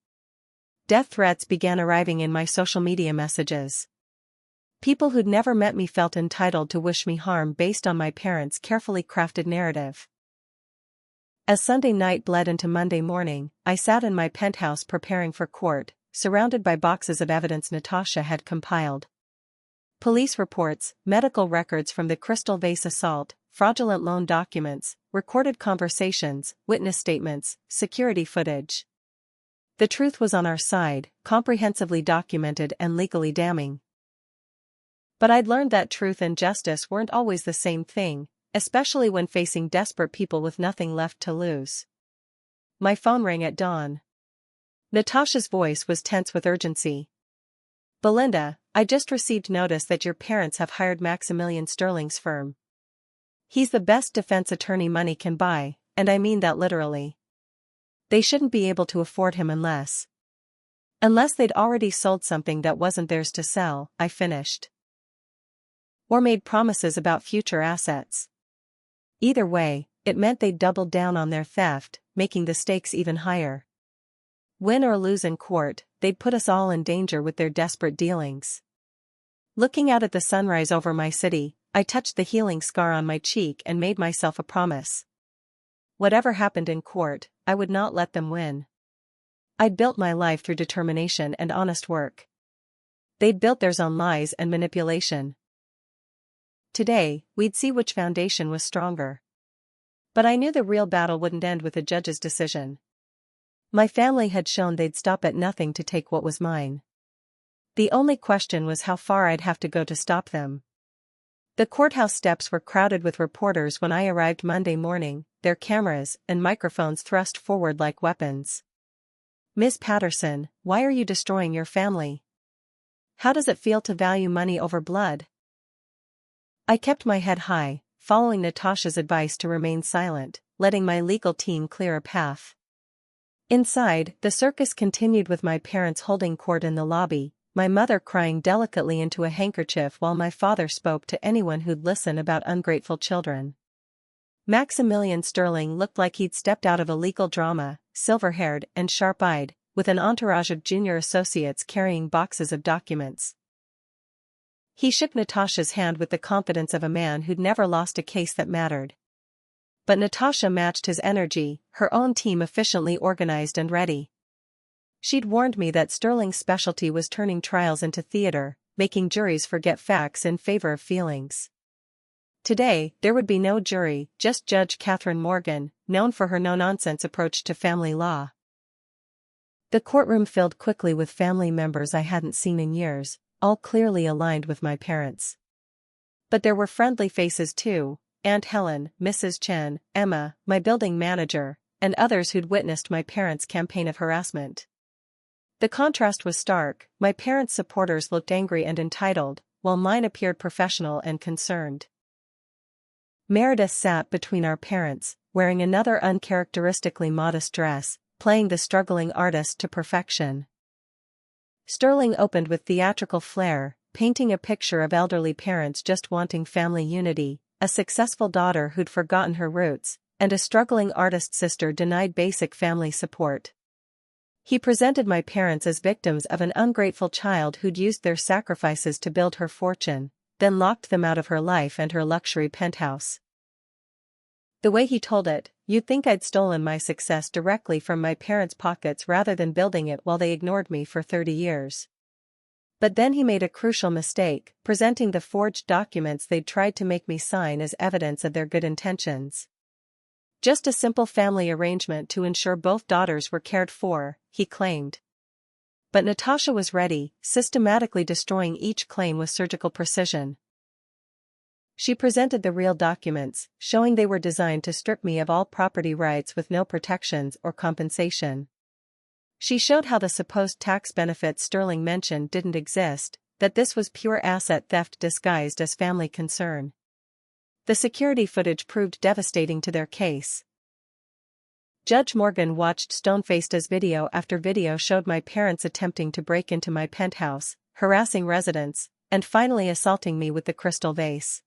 Death threats began arriving in my social media messages. People who'd never met me felt entitled to wish me harm based on my parents' carefully crafted narrative. As Sunday night bled into Monday morning, I sat in my penthouse preparing for court, surrounded by boxes of evidence Natasha had compiled. Police reports, medical records from the Crystal Vase assault, fraudulent loan documents, recorded conversations, witness statements, security footage. The truth was on our side, comprehensively documented and legally damning. But I'd learned that truth and justice weren't always the same thing, especially when facing desperate people with nothing left to lose. My phone rang at dawn. Natasha's voice was tense with urgency. Belinda, I just received notice that your parents have hired Maximilian Sterling's firm. He's the best defense attorney money can buy, and I mean that literally. They shouldn't be able to afford him unless they'd already sold something that wasn't theirs to sell, I finished. Or made promises about future assets. Either way, it meant they'd doubled down on their theft, making the stakes even higher. Win or lose in court, they'd put us all in danger with their desperate dealings. Looking out at the sunrise over my city, I touched the healing scar on my cheek and made myself a promise. Whatever happened in court, I would not let them win. I'd built my life through determination and honest work. They'd built theirs on lies and manipulation. Today, we'd see which foundation was stronger. But I knew the real battle wouldn't end with a judge's decision. My family had shown they'd stop at nothing to take what was mine. The only question was how far I'd have to go to stop them. The courthouse steps were crowded with reporters when I arrived Monday morning, their cameras and microphones thrust forward like weapons. "Ms. Patterson, why are you destroying your family? How does it feel to value money over blood?" I kept my head high, following Natasha's advice to remain silent, letting my legal team clear a path. Inside, the circus continued with my parents holding court in the lobby, my mother crying delicately into a handkerchief while my father spoke to anyone who'd listen about ungrateful children. Maximilian Sterling looked like he'd stepped out of a legal drama, silver-haired and sharp-eyed, with an entourage of junior associates carrying boxes of documents. He shook Natasha's hand with the confidence of a man who'd never lost a case that mattered. But Natasha matched his energy, her own team efficiently organized and ready. She'd warned me that Sterling's specialty was turning trials into theater, making juries forget facts in favor of feelings. Today, there would be no jury, just Judge Catherine Morgan, known for her no-nonsense approach to family law. The courtroom filled quickly with family members I hadn't seen in years, all clearly aligned with my parents. But there were friendly faces too: Aunt Helen, Mrs. Chen, Emma, my building manager, and others who'd witnessed my parents' campaign of harassment. The contrast was stark. My parents' supporters looked angry and entitled, while mine appeared professional and concerned. Meredith sat between our parents, wearing another uncharacteristically modest dress, playing the struggling artist to perfection. Sterling opened with theatrical flair, painting a picture of elderly parents just wanting family unity, a successful daughter who'd forgotten her roots, and a struggling artist sister denied basic family support. He presented my parents as victims of an ungrateful child who'd used their sacrifices to build her fortune, then locked them out of her life and her luxury penthouse. The way he told it, you'd think I'd stolen my success directly from my parents' pockets rather than building it while they ignored me for 30 years. But then he made a crucial mistake, presenting the forged documents they'd tried to make me sign as evidence of their good intentions. Just a simple family arrangement to ensure both daughters were cared for, he claimed. But Natasha was ready, systematically destroying each claim with surgical precision. She presented the real documents, showing they were designed to strip me of all property rights with no protections or compensation. She showed how the supposed tax benefits Sterling mentioned didn't exist, that this was pure asset theft disguised as family concern. The security footage proved devastating to their case. Judge Morgan watched stone-faced as video after video showed my parents attempting to break into my penthouse, harassing residents, and finally assaulting me with the crystal vase.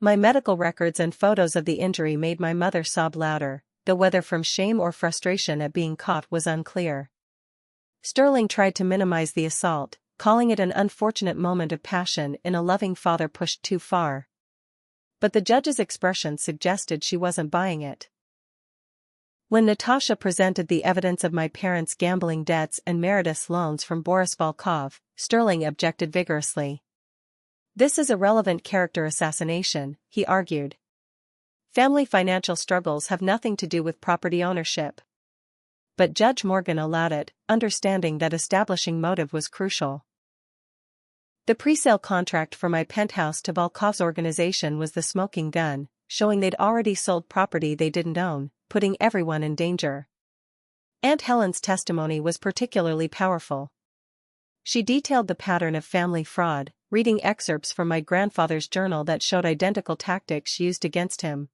My medical records and photos of the injury made my mother sob louder, though whether from shame or frustration at being caught was unclear. Sterling tried to minimize the assault, calling it an unfortunate moment of passion in a loving father pushed too far. But the judge's expression suggested she wasn't buying it. When Natasha presented the evidence of my parents' gambling debts and Meredith's loans from Boris Volkov, Sterling objected vigorously. "This is irrelevant character assassination," he argued. "Family financial struggles have nothing to do with property ownership." But Judge Morgan allowed it, understanding that establishing motive was crucial. The pre-sale contract for my penthouse to Volkov's organization was the smoking gun, showing they'd already sold property they didn't own, putting everyone in danger. Aunt Helen's testimony was particularly powerful. She detailed the pattern of family fraud, reading excerpts from my grandfather's journal that showed identical tactics used against him.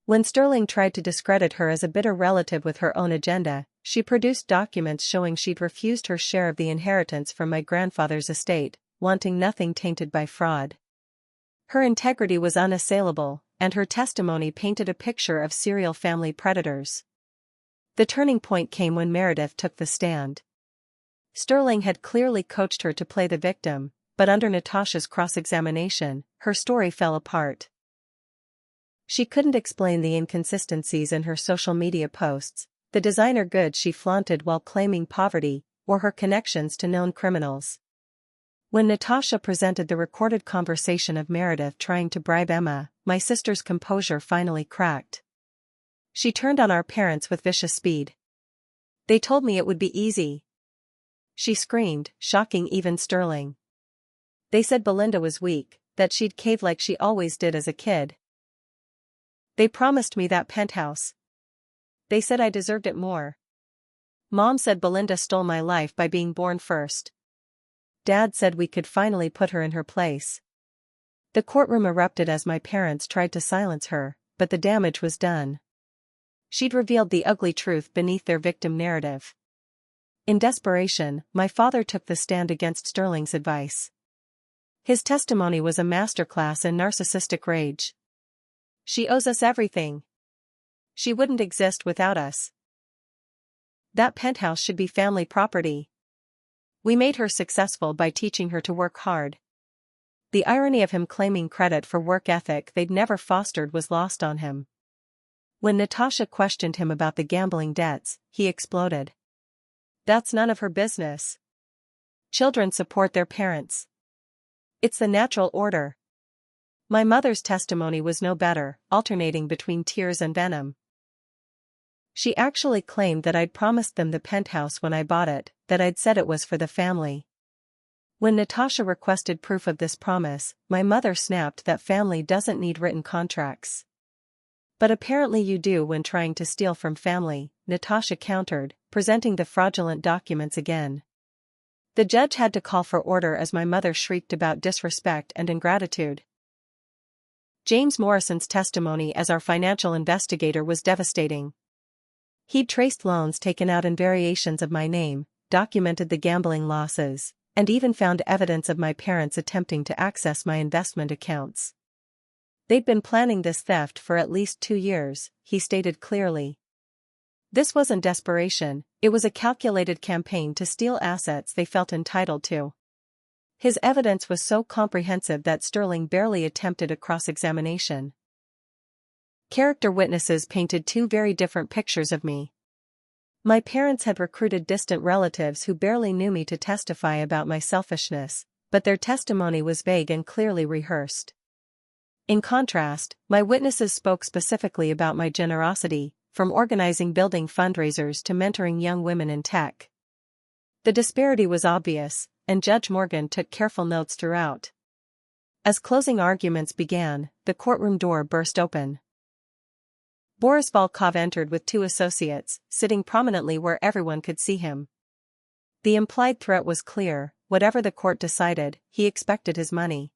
When Sterling tried to discredit her as a bitter relative with her own agenda, she produced documents showing she'd refused her share of the inheritance from my grandfather's estate, wanting nothing tainted by fraud. Her integrity was unassailable, and her testimony painted a picture of serial family predators. The turning point came when Meredith took the stand. Sterling had clearly coached her to play the victim, but under Natasha's cross-examination, her story fell apart. She couldn't explain the inconsistencies in her social media posts, the designer goods she flaunted while claiming poverty, or her connections to known criminals. When Natasha presented the recorded conversation of Meredith trying to bribe Emma, my sister's composure finally cracked. She turned on our parents with vicious speed. "They told me it would be easy," she screamed, shocking even Sterling. "They said Belinda was weak, that she'd cave like she always did as a kid. They promised me that penthouse. They said I deserved it more. Mom said Belinda stole my life by being born first. Dad said we could finally put her in her place." The courtroom erupted as my parents tried to silence her, but the damage was done. She'd revealed the ugly truth beneath their victim narrative. In desperation, my father took the stand against Sterling's advice. His testimony was a masterclass in narcissistic rage. "She owes us everything. She wouldn't exist without us. That penthouse should be family property. We made her successful by teaching her to work hard." The irony of him claiming credit for work ethic they'd never fostered was lost on him. When Natasha questioned him about the gambling debts, he exploded. "That's none of her business. Children support their parents. It's the natural order." My mother's testimony was no better, alternating between tears and venom. She actually claimed that I'd promised them the penthouse when I bought it, that I'd said it was for the family. When Natasha requested proof of this promise, my mother snapped that family doesn't need written contracts. "But apparently you do when trying to steal from family," Natasha countered, presenting the fraudulent documents again. The judge had to call for order as my mother shrieked about disrespect and ingratitude. James Morrison's testimony as our financial investigator was devastating. He'd traced loans taken out in variations of my name, documented the gambling losses, and even found evidence of my parents attempting to access my investment accounts. "They'd been planning this theft for at least 2 years, he stated clearly. "This wasn't desperation, it was a calculated campaign to steal assets they felt entitled to." His evidence was so comprehensive that Sterling barely attempted a cross-examination. Character witnesses painted 2 very different pictures of me. My parents had recruited distant relatives who barely knew me to testify about my selfishness, but their testimony was vague and clearly rehearsed. In contrast, my witnesses spoke specifically about my generosity, from organizing building fundraisers to mentoring young women in tech. The disparity was obvious, and Judge Morgan took careful notes throughout. As closing arguments began, the courtroom door burst open. Boris Volkov entered with 2 associates, sitting prominently where everyone could see him. The implied threat was clear: whatever the court decided, he expected his money.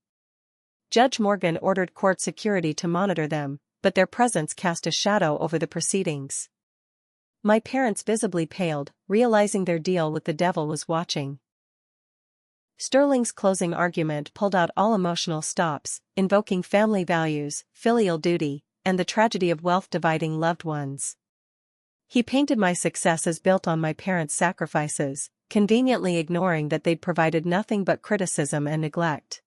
Judge Morgan ordered court security to monitor them, but their presence cast a shadow over the proceedings. My parents visibly paled, realizing their deal with the devil was watching. Sterling's closing argument pulled out all emotional stops, invoking family values, filial duty, and the tragedy of wealth dividing loved ones. He painted my success as built on my parents' sacrifices, conveniently ignoring that they'd provided nothing but criticism and neglect.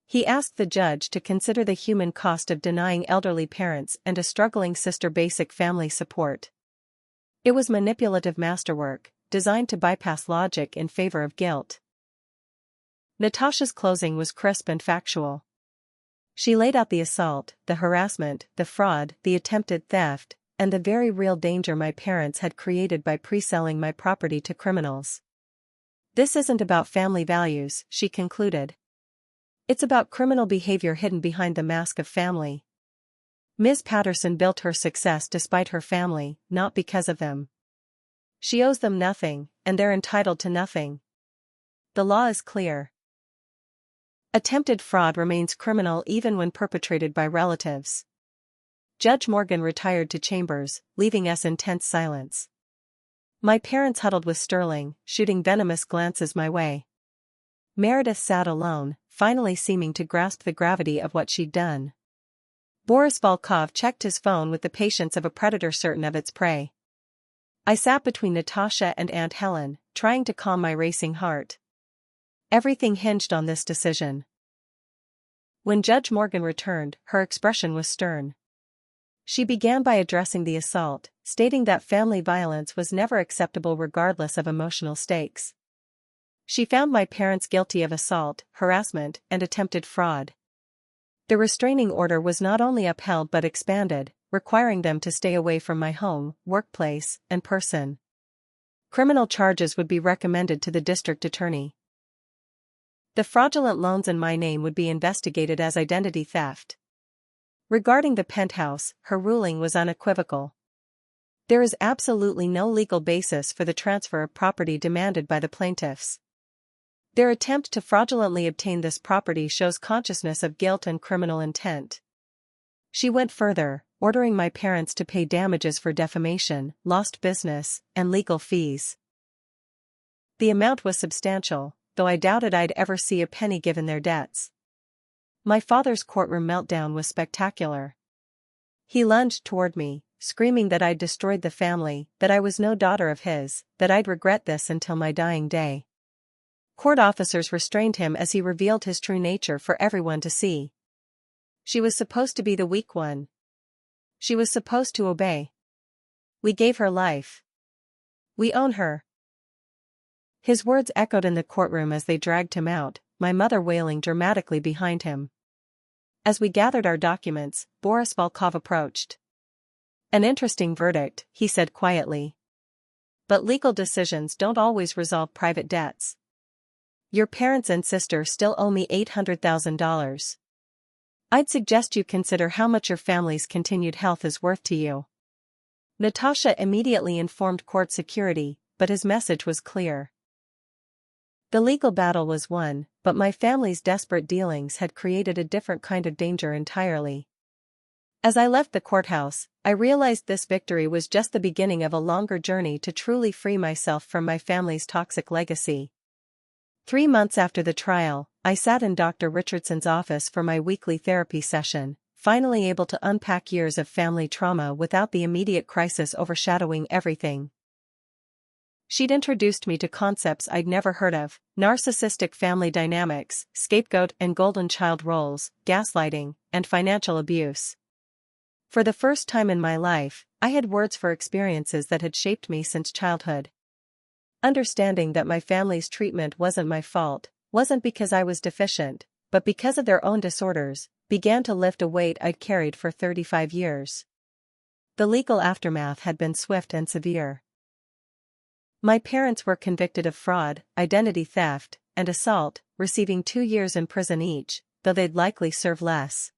He asked the judge to consider the human cost of denying elderly parents and a struggling sister basic family support. It was manipulative masterwork, designed to bypass logic in favor of guilt. Natasha's closing was crisp and factual. She laid out the assault, the harassment, the fraud, the attempted theft, and the very real danger my parents had created by pre-selling my property to criminals. "This isn't about family values," she concluded. "It's about criminal behavior hidden behind the mask of family. Ms. Patterson built her success despite her family, not because of them. She owes them nothing, and they're entitled to nothing. The law is clear. Attempted fraud remains criminal even when perpetrated by relatives." Judge Morgan retired to chambers, leaving us in tense silence. My parents huddled with Sterling, shooting venomous glances my way. Meredith sat alone, finally seeming to grasp the gravity of what she'd done. Boris Volkov checked his phone with the patience of a predator certain of its prey. I sat between Natasha and Aunt Helen, trying to calm my racing heart. Everything hinged on this decision. When Judge Morgan returned, her expression was stern. She began by addressing the assault, stating that family violence was never acceptable regardless of emotional stakes. She found my parents guilty of assault, harassment, and attempted fraud. The restraining order was not only upheld but expanded, requiring them to stay away from my home, workplace, and person. Criminal charges would be recommended to the district attorney. The fraudulent loans in my name would be investigated as identity theft. Regarding the penthouse, her ruling was unequivocal. There is absolutely no legal basis for the transfer of property demanded by the plaintiffs. Their attempt to fraudulently obtain this property shows consciousness of guilt and criminal intent. She went further, ordering my parents to pay damages for defamation, lost business, and legal fees. The amount was substantial, though I doubted I'd ever see a penny given their debts. My father's courtroom meltdown was spectacular. He lunged toward me, screaming that I'd destroyed the family, that I was no daughter of his, that I'd regret this until my dying day. Court officers restrained him as he revealed his true nature for everyone to see. She was supposed to be the weak one. She was supposed to obey. We gave her life. We own her. His words echoed in the courtroom as they dragged him out, my mother wailing dramatically behind him. As we gathered our documents, Boris Volkov approached. An interesting verdict, he said quietly. But legal decisions don't always resolve private debts. Your parents and sister still owe me $800,000. I'd suggest you consider how much your family's continued health is worth to you. Natasha immediately informed court security, but his message was clear. The legal battle was won, but my family's desperate dealings had created a different kind of danger entirely. As I left the courthouse, I realized this victory was just the beginning of a longer journey to truly free myself from my family's toxic legacy. 3 months after the trial, I sat in Dr. Richardson's office for my weekly therapy session, finally able to unpack years of family trauma without the immediate crisis overshadowing everything. She'd introduced me to concepts I'd never heard of: narcissistic family dynamics, scapegoat and golden child roles, gaslighting, and financial abuse. For the first time in my life, I had words for experiences that had shaped me since childhood. Understanding that my family's treatment wasn't my fault, wasn't because I was deficient, but because of their own disorders, began to lift a weight I'd carried for 35 years. The legal aftermath had been swift and severe. My parents were convicted of fraud, identity theft, and assault, receiving 2 years in prison each, though they'd likely serve less.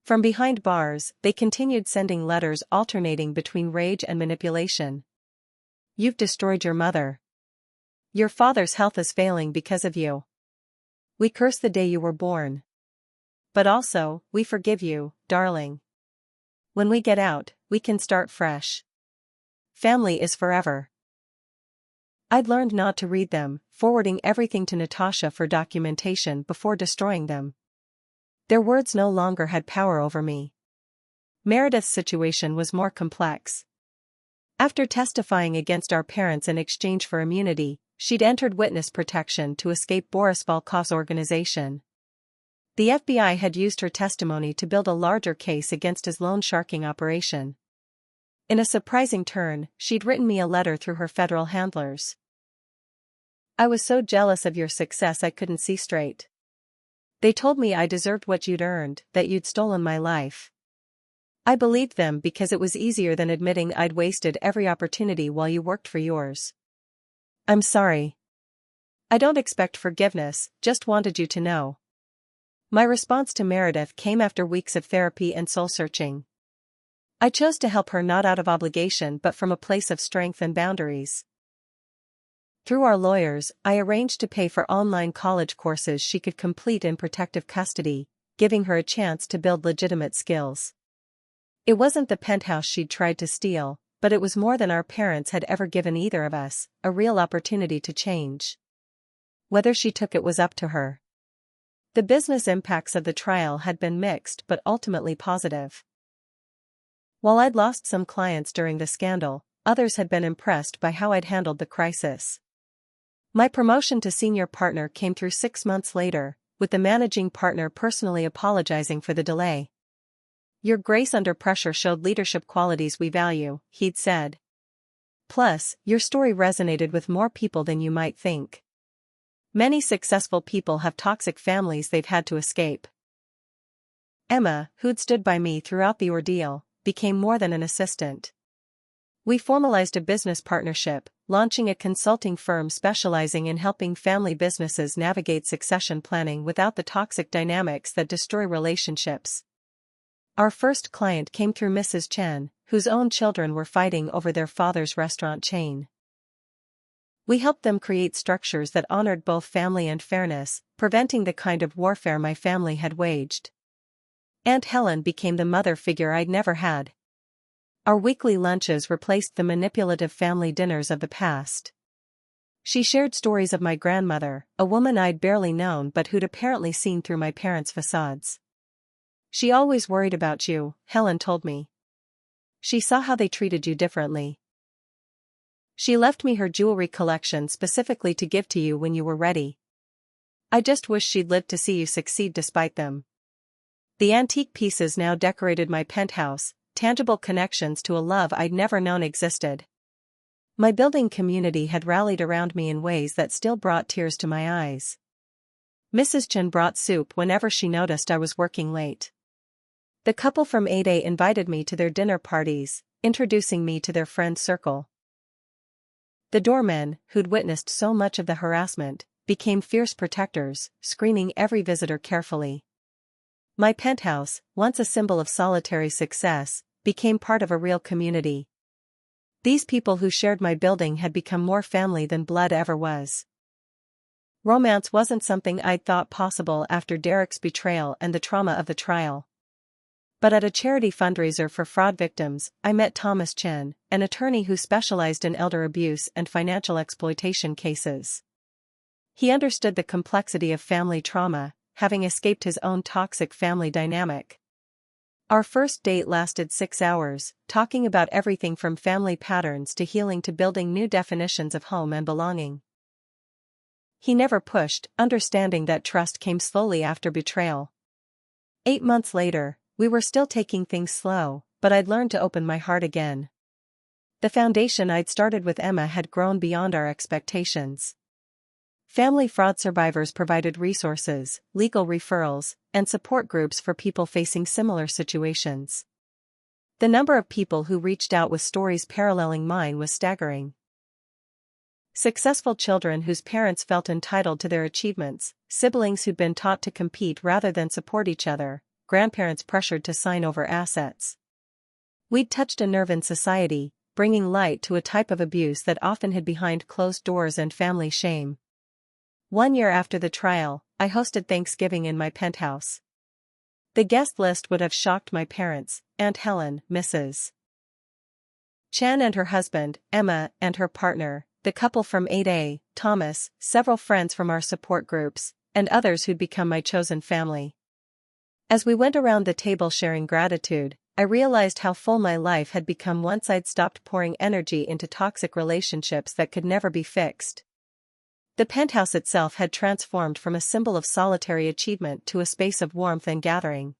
From behind bars, they continued sending letters alternating between rage and manipulation. You've destroyed your mother. Your father's health is failing because of you. We curse the day you were born. But also, we forgive you, darling. When we get out, we can start fresh. Family is forever. I'd learned not to read them, forwarding everything to Natasha for documentation before destroying them. Their words no longer had power over me. Meredith's situation was more complex. After testifying against our parents in exchange for immunity, she'd entered witness protection to escape Boris Volkov's organization. The FBI had used her testimony to build a larger case against his loan sharking operation. In a surprising turn, she'd written me a letter through her federal handlers. I was so jealous of your success I couldn't see straight. They told me I deserved what you'd earned, that you'd stolen my life. I believed them because it was easier than admitting I'd wasted every opportunity while you worked for yours. I'm sorry. I don't expect forgiveness, just wanted you to know. My response to Meredith came after weeks of therapy and soul-searching. I chose to help her not out of obligation but from a place of strength and boundaries. Through our lawyers, I arranged to pay for online college courses she could complete in protective custody, giving her a chance to build legitimate skills. It wasn't the penthouse she'd tried to steal, but it was more than our parents had ever given either of us, a real opportunity to change. Whether she took it was up to her. The business impacts of the trial had been mixed but ultimately positive. While I'd lost some clients during the scandal, others had been impressed by how I'd handled the crisis. My promotion to senior partner came through 6 months later, with the managing partner personally apologizing for the delay. "Your grace under pressure showed leadership qualities we value," he'd said. "Plus, your story resonated with more people than you might think. Many successful people have toxic families they've had to escape." Emma, who'd stood by me throughout the ordeal, became more than an assistant. We formalized a business partnership, launching a consulting firm specializing in helping family businesses navigate succession planning without the toxic dynamics that destroy relationships. Our first client came through Mrs. Chen, whose own children were fighting over their father's restaurant chain. We helped them create structures that honored both family and fairness, preventing the kind of warfare my family had waged. Aunt Helen became the mother figure I'd never had. Our weekly lunches replaced the manipulative family dinners of the past. She shared stories of my grandmother, a woman I'd barely known but who'd apparently seen through my parents' facades. "She always worried about you," Helen told me. "She saw how they treated you differently. She left me her jewelry collection specifically to give to you when you were ready. I just wish she'd lived to see you succeed despite them." The antique pieces now decorated my penthouse, tangible connections to a love I'd never known existed. My building community had rallied around me in ways that still brought tears to my eyes. Mrs. Chen brought soup whenever she noticed I was working late. The couple from 8A invited me to their dinner parties, introducing me to their friend circle. The doormen, who'd witnessed so much of the harassment, became fierce protectors, screening every visitor carefully. My penthouse, once a symbol of solitary success, became part of a real community. These people who shared my building had become more family than blood ever was. Romance wasn't something I'd thought possible after Derek's betrayal and the trauma of the trial. But at a charity fundraiser for fraud victims, I met Thomas Chen, an attorney who specialized in elder abuse and financial exploitation cases. He understood the complexity of family trauma, having escaped his own toxic family dynamic. Our first date lasted 6 hours, talking about everything from family patterns to healing to building new definitions of home and belonging. He never pushed, understanding that trust came slowly after betrayal. 8 months later, we were still taking things slow, but I'd learned to open my heart again. The foundation I'd started with Emma had grown beyond our expectations. Family fraud survivors provided resources, legal referrals, and support groups for people facing similar situations. The number of people who reached out with stories paralleling mine was staggering. Successful children whose parents felt entitled to their achievements, siblings who'd been taught to compete rather than support each other, grandparents pressured to sign over assets. We'd touched a nerve in society, bringing light to a type of abuse that often hid behind closed doors and family shame. 1 year after the trial, I hosted Thanksgiving in my penthouse. The guest list would have shocked my parents: Aunt Helen, Mrs. Chen and her husband, Emma, and her partner, the couple from 8A, Thomas, several friends from our support groups, and others who'd become my chosen family. As we went around the table sharing gratitude, I realized how full my life had become once I'd stopped pouring energy into toxic relationships that could never be fixed. The penthouse itself had transformed from a symbol of solitary achievement to a space of warmth and gathering.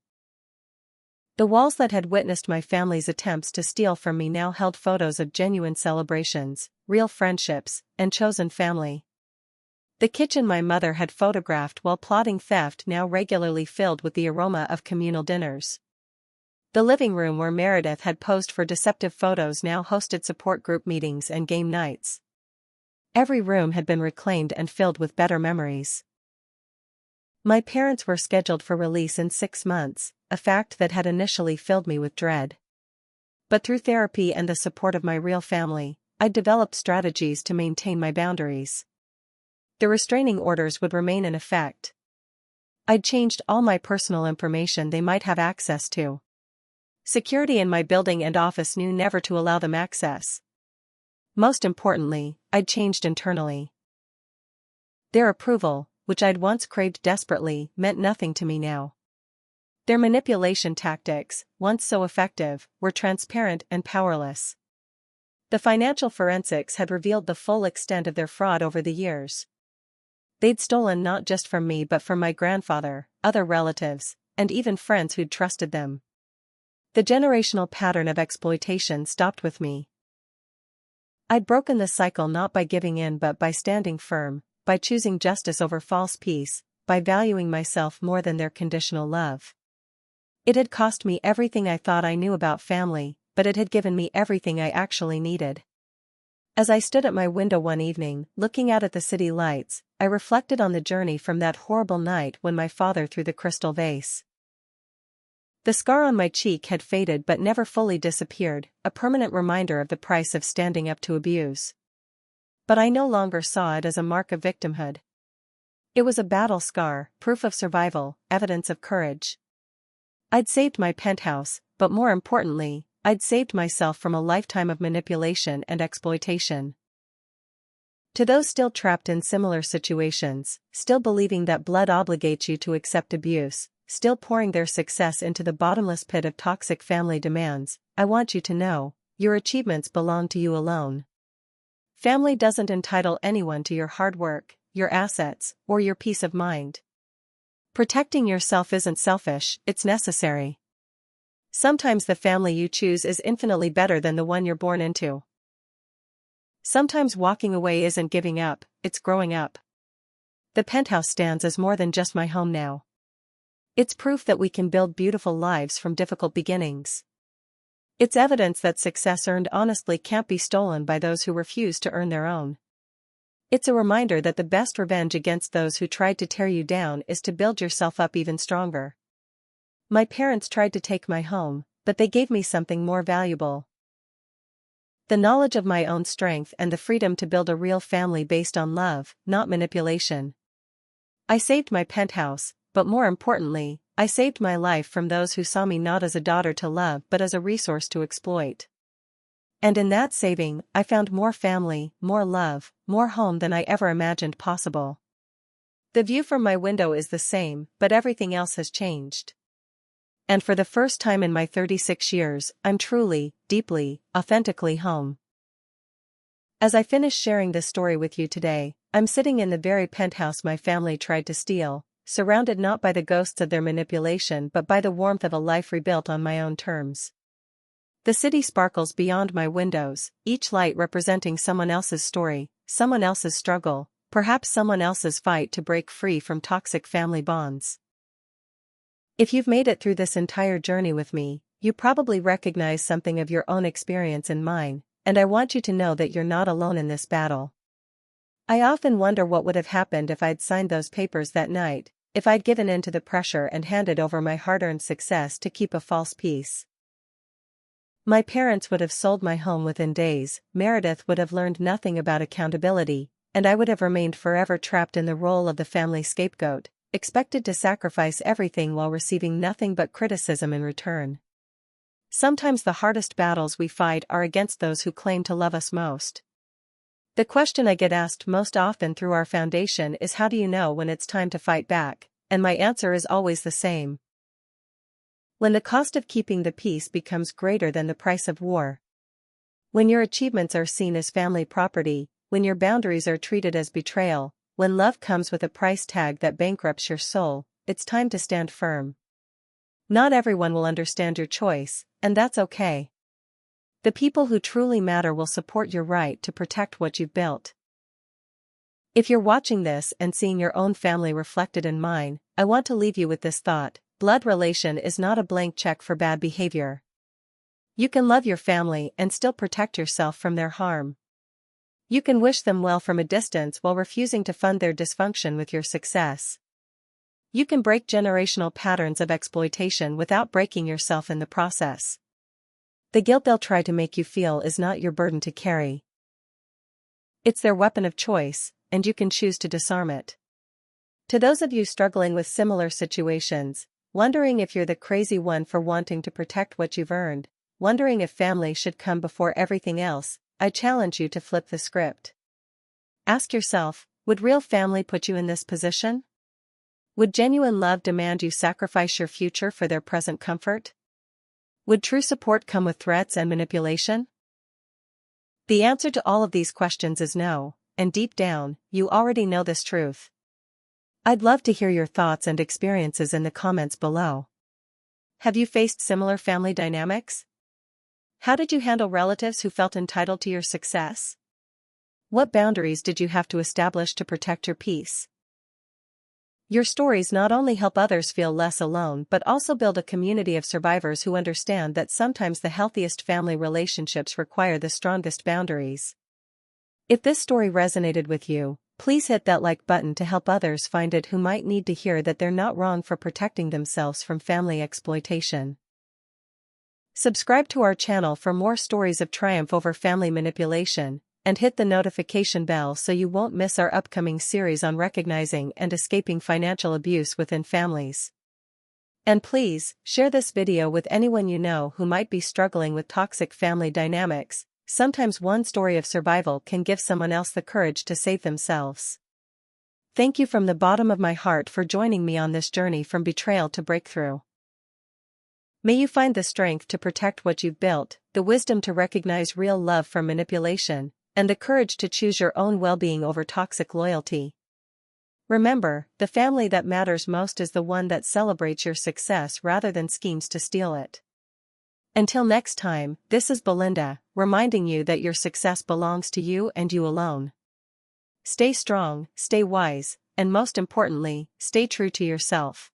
The walls that had witnessed my family's attempts to steal from me now held photos of genuine celebrations, real friendships, and chosen family. The kitchen my mother had photographed while plotting theft now regularly filled with the aroma of communal dinners. The living room where Meredith had posed for deceptive photos now hosted support group meetings and game nights. Every room had been reclaimed and filled with better memories. My parents were scheduled for release in 6 months, a fact that had initially filled me with dread. But through therapy and the support of my real family, I'd developed strategies to maintain my boundaries. The restraining orders would remain in effect. I'd changed all my personal information they might have access to. Security in my building and office knew never to allow them access. Most importantly, I'd changed internally. Their approval, which I'd once craved desperately, meant nothing to me now. Their manipulation tactics, once so effective, were transparent and powerless. The financial forensics had revealed the full extent of their fraud over the years. They'd stolen not just from me but from my grandfather, other relatives, and even friends who'd trusted them. The generational pattern of exploitation stopped with me. I'd broken the cycle not by giving in but by standing firm, by choosing justice over false peace, by valuing myself more than their conditional love. It had cost me everything I thought I knew about family, but it had given me everything I actually needed. As I stood at my window one evening, looking out at the city lights, I reflected on the journey from that horrible night when my father threw the crystal vase. The scar on my cheek had faded but never fully disappeared, a permanent reminder of the price of standing up to abuse. But I no longer saw it as a mark of victimhood. It was a battle scar, proof of survival, evidence of courage. I'd saved my penthouse, but more importantly, I'd saved myself from a lifetime of manipulation and exploitation. To those still trapped in similar situations, still believing that blood obligates you to accept abuse, still pouring their success into the bottomless pit of toxic family demands, I want you to know, your achievements belong to you alone. Family doesn't entitle anyone to your hard work, your assets, or your peace of mind. Protecting yourself isn't selfish, it's necessary. Sometimes the family you choose is infinitely better than the one you're born into. Sometimes walking away isn't giving up, it's growing up. The penthouse stands as more than just my home now. It's proof that we can build beautiful lives from difficult beginnings. It's evidence that success earned honestly can't be stolen by those who refuse to earn their own. It's a reminder that the best revenge against those who tried to tear you down is to build yourself up even stronger. My parents tried to take my home, but they gave me something more valuable. The knowledge of my own strength and the freedom to build a real family based on love, not manipulation. I saved my penthouse, but more importantly, I saved my life from those who saw me not as a daughter to love but as a resource to exploit. And in that saving, I found more family, more love, more home than I ever imagined possible. The view from my window is the same, but everything else has changed. And for the first time in my 36 years, I'm truly, deeply, authentically home. As I finish sharing this story with you today, I'm sitting in the very penthouse my family tried to steal, surrounded not by the ghosts of their manipulation but by the warmth of a life rebuilt on my own terms. The city sparkles beyond my windows, each light representing someone else's story, someone else's struggle, perhaps someone else's fight to break free from toxic family bonds. If you've made it through this entire journey with me, you probably recognize something of your own experience in mine, and I want you to know that you're not alone in this battle. I often wonder what would have happened if I'd signed those papers that night, if I'd given in to the pressure and handed over my hard-earned success to keep a false peace. My parents would have sold my home within days, Meredith would have learned nothing about accountability, and I would have remained forever trapped in the role of the family scapegoat, expected to sacrifice everything while receiving nothing but criticism in return. Sometimes the hardest battles we fight are against those who claim to love us most. The question I get asked most often through our foundation is, how do you know when it's time to fight back? And my answer is always the same. When the cost of keeping the peace becomes greater than the price of war. When your achievements are seen as family property, when your boundaries are treated as betrayal, when love comes with a price tag that bankrupts your soul, it's time to stand firm. Not everyone will understand your choice, and that's okay. The people who truly matter will support your right to protect what you've built. If you're watching this and seeing your own family reflected in mine, I want to leave you with this thought: blood relation is not a blank check for bad behavior. You can love your family and still protect yourself from their harm. You can wish them well from a distance while refusing to fund their dysfunction with your success. You can break generational patterns of exploitation without breaking yourself in the process. The guilt they'll try to make you feel is not your burden to carry. It's their weapon of choice, and you can choose to disarm it. To those of you struggling with similar situations, wondering if you're the crazy one for wanting to protect what you've earned, wondering if family should come before everything else, I challenge you to flip the script. Ask yourself, Would real family put you in this position? Would genuine love demand you sacrifice your future for their present comfort? Would true support come with threats and manipulation? The answer to all of these questions is no, and deep down, you already know this truth. I'd love to hear your thoughts and experiences in the comments below. Have you faced similar family dynamics? How did you handle relatives who felt entitled to your success? What boundaries did you have to establish to protect your peace? Your stories not only help others feel less alone but also build a community of survivors who understand that sometimes the healthiest family relationships require the strongest boundaries. If this story resonated with you, please hit that like button to help others find it who might need to hear that they're not wrong for protecting themselves from family exploitation. Subscribe to our channel for more stories of triumph over family manipulation, and hit the notification bell so you won't miss our upcoming series on recognizing and escaping financial abuse within families. And please, share this video with anyone you know who might be struggling with toxic family dynamics. Sometimes one story of survival can give someone else the courage to save themselves. Thank you from the bottom of my heart for joining me on this journey from betrayal to breakthrough. May you find the strength to protect what you've built, the wisdom to recognize real love from manipulation, and the courage to choose your own well-being over toxic loyalty. Remember, the family that matters most is the one that celebrates your success rather than schemes to steal it. Until next time, this is Belinda, reminding you that your success belongs to you and you alone. Stay strong, stay wise, and most importantly, stay true to yourself.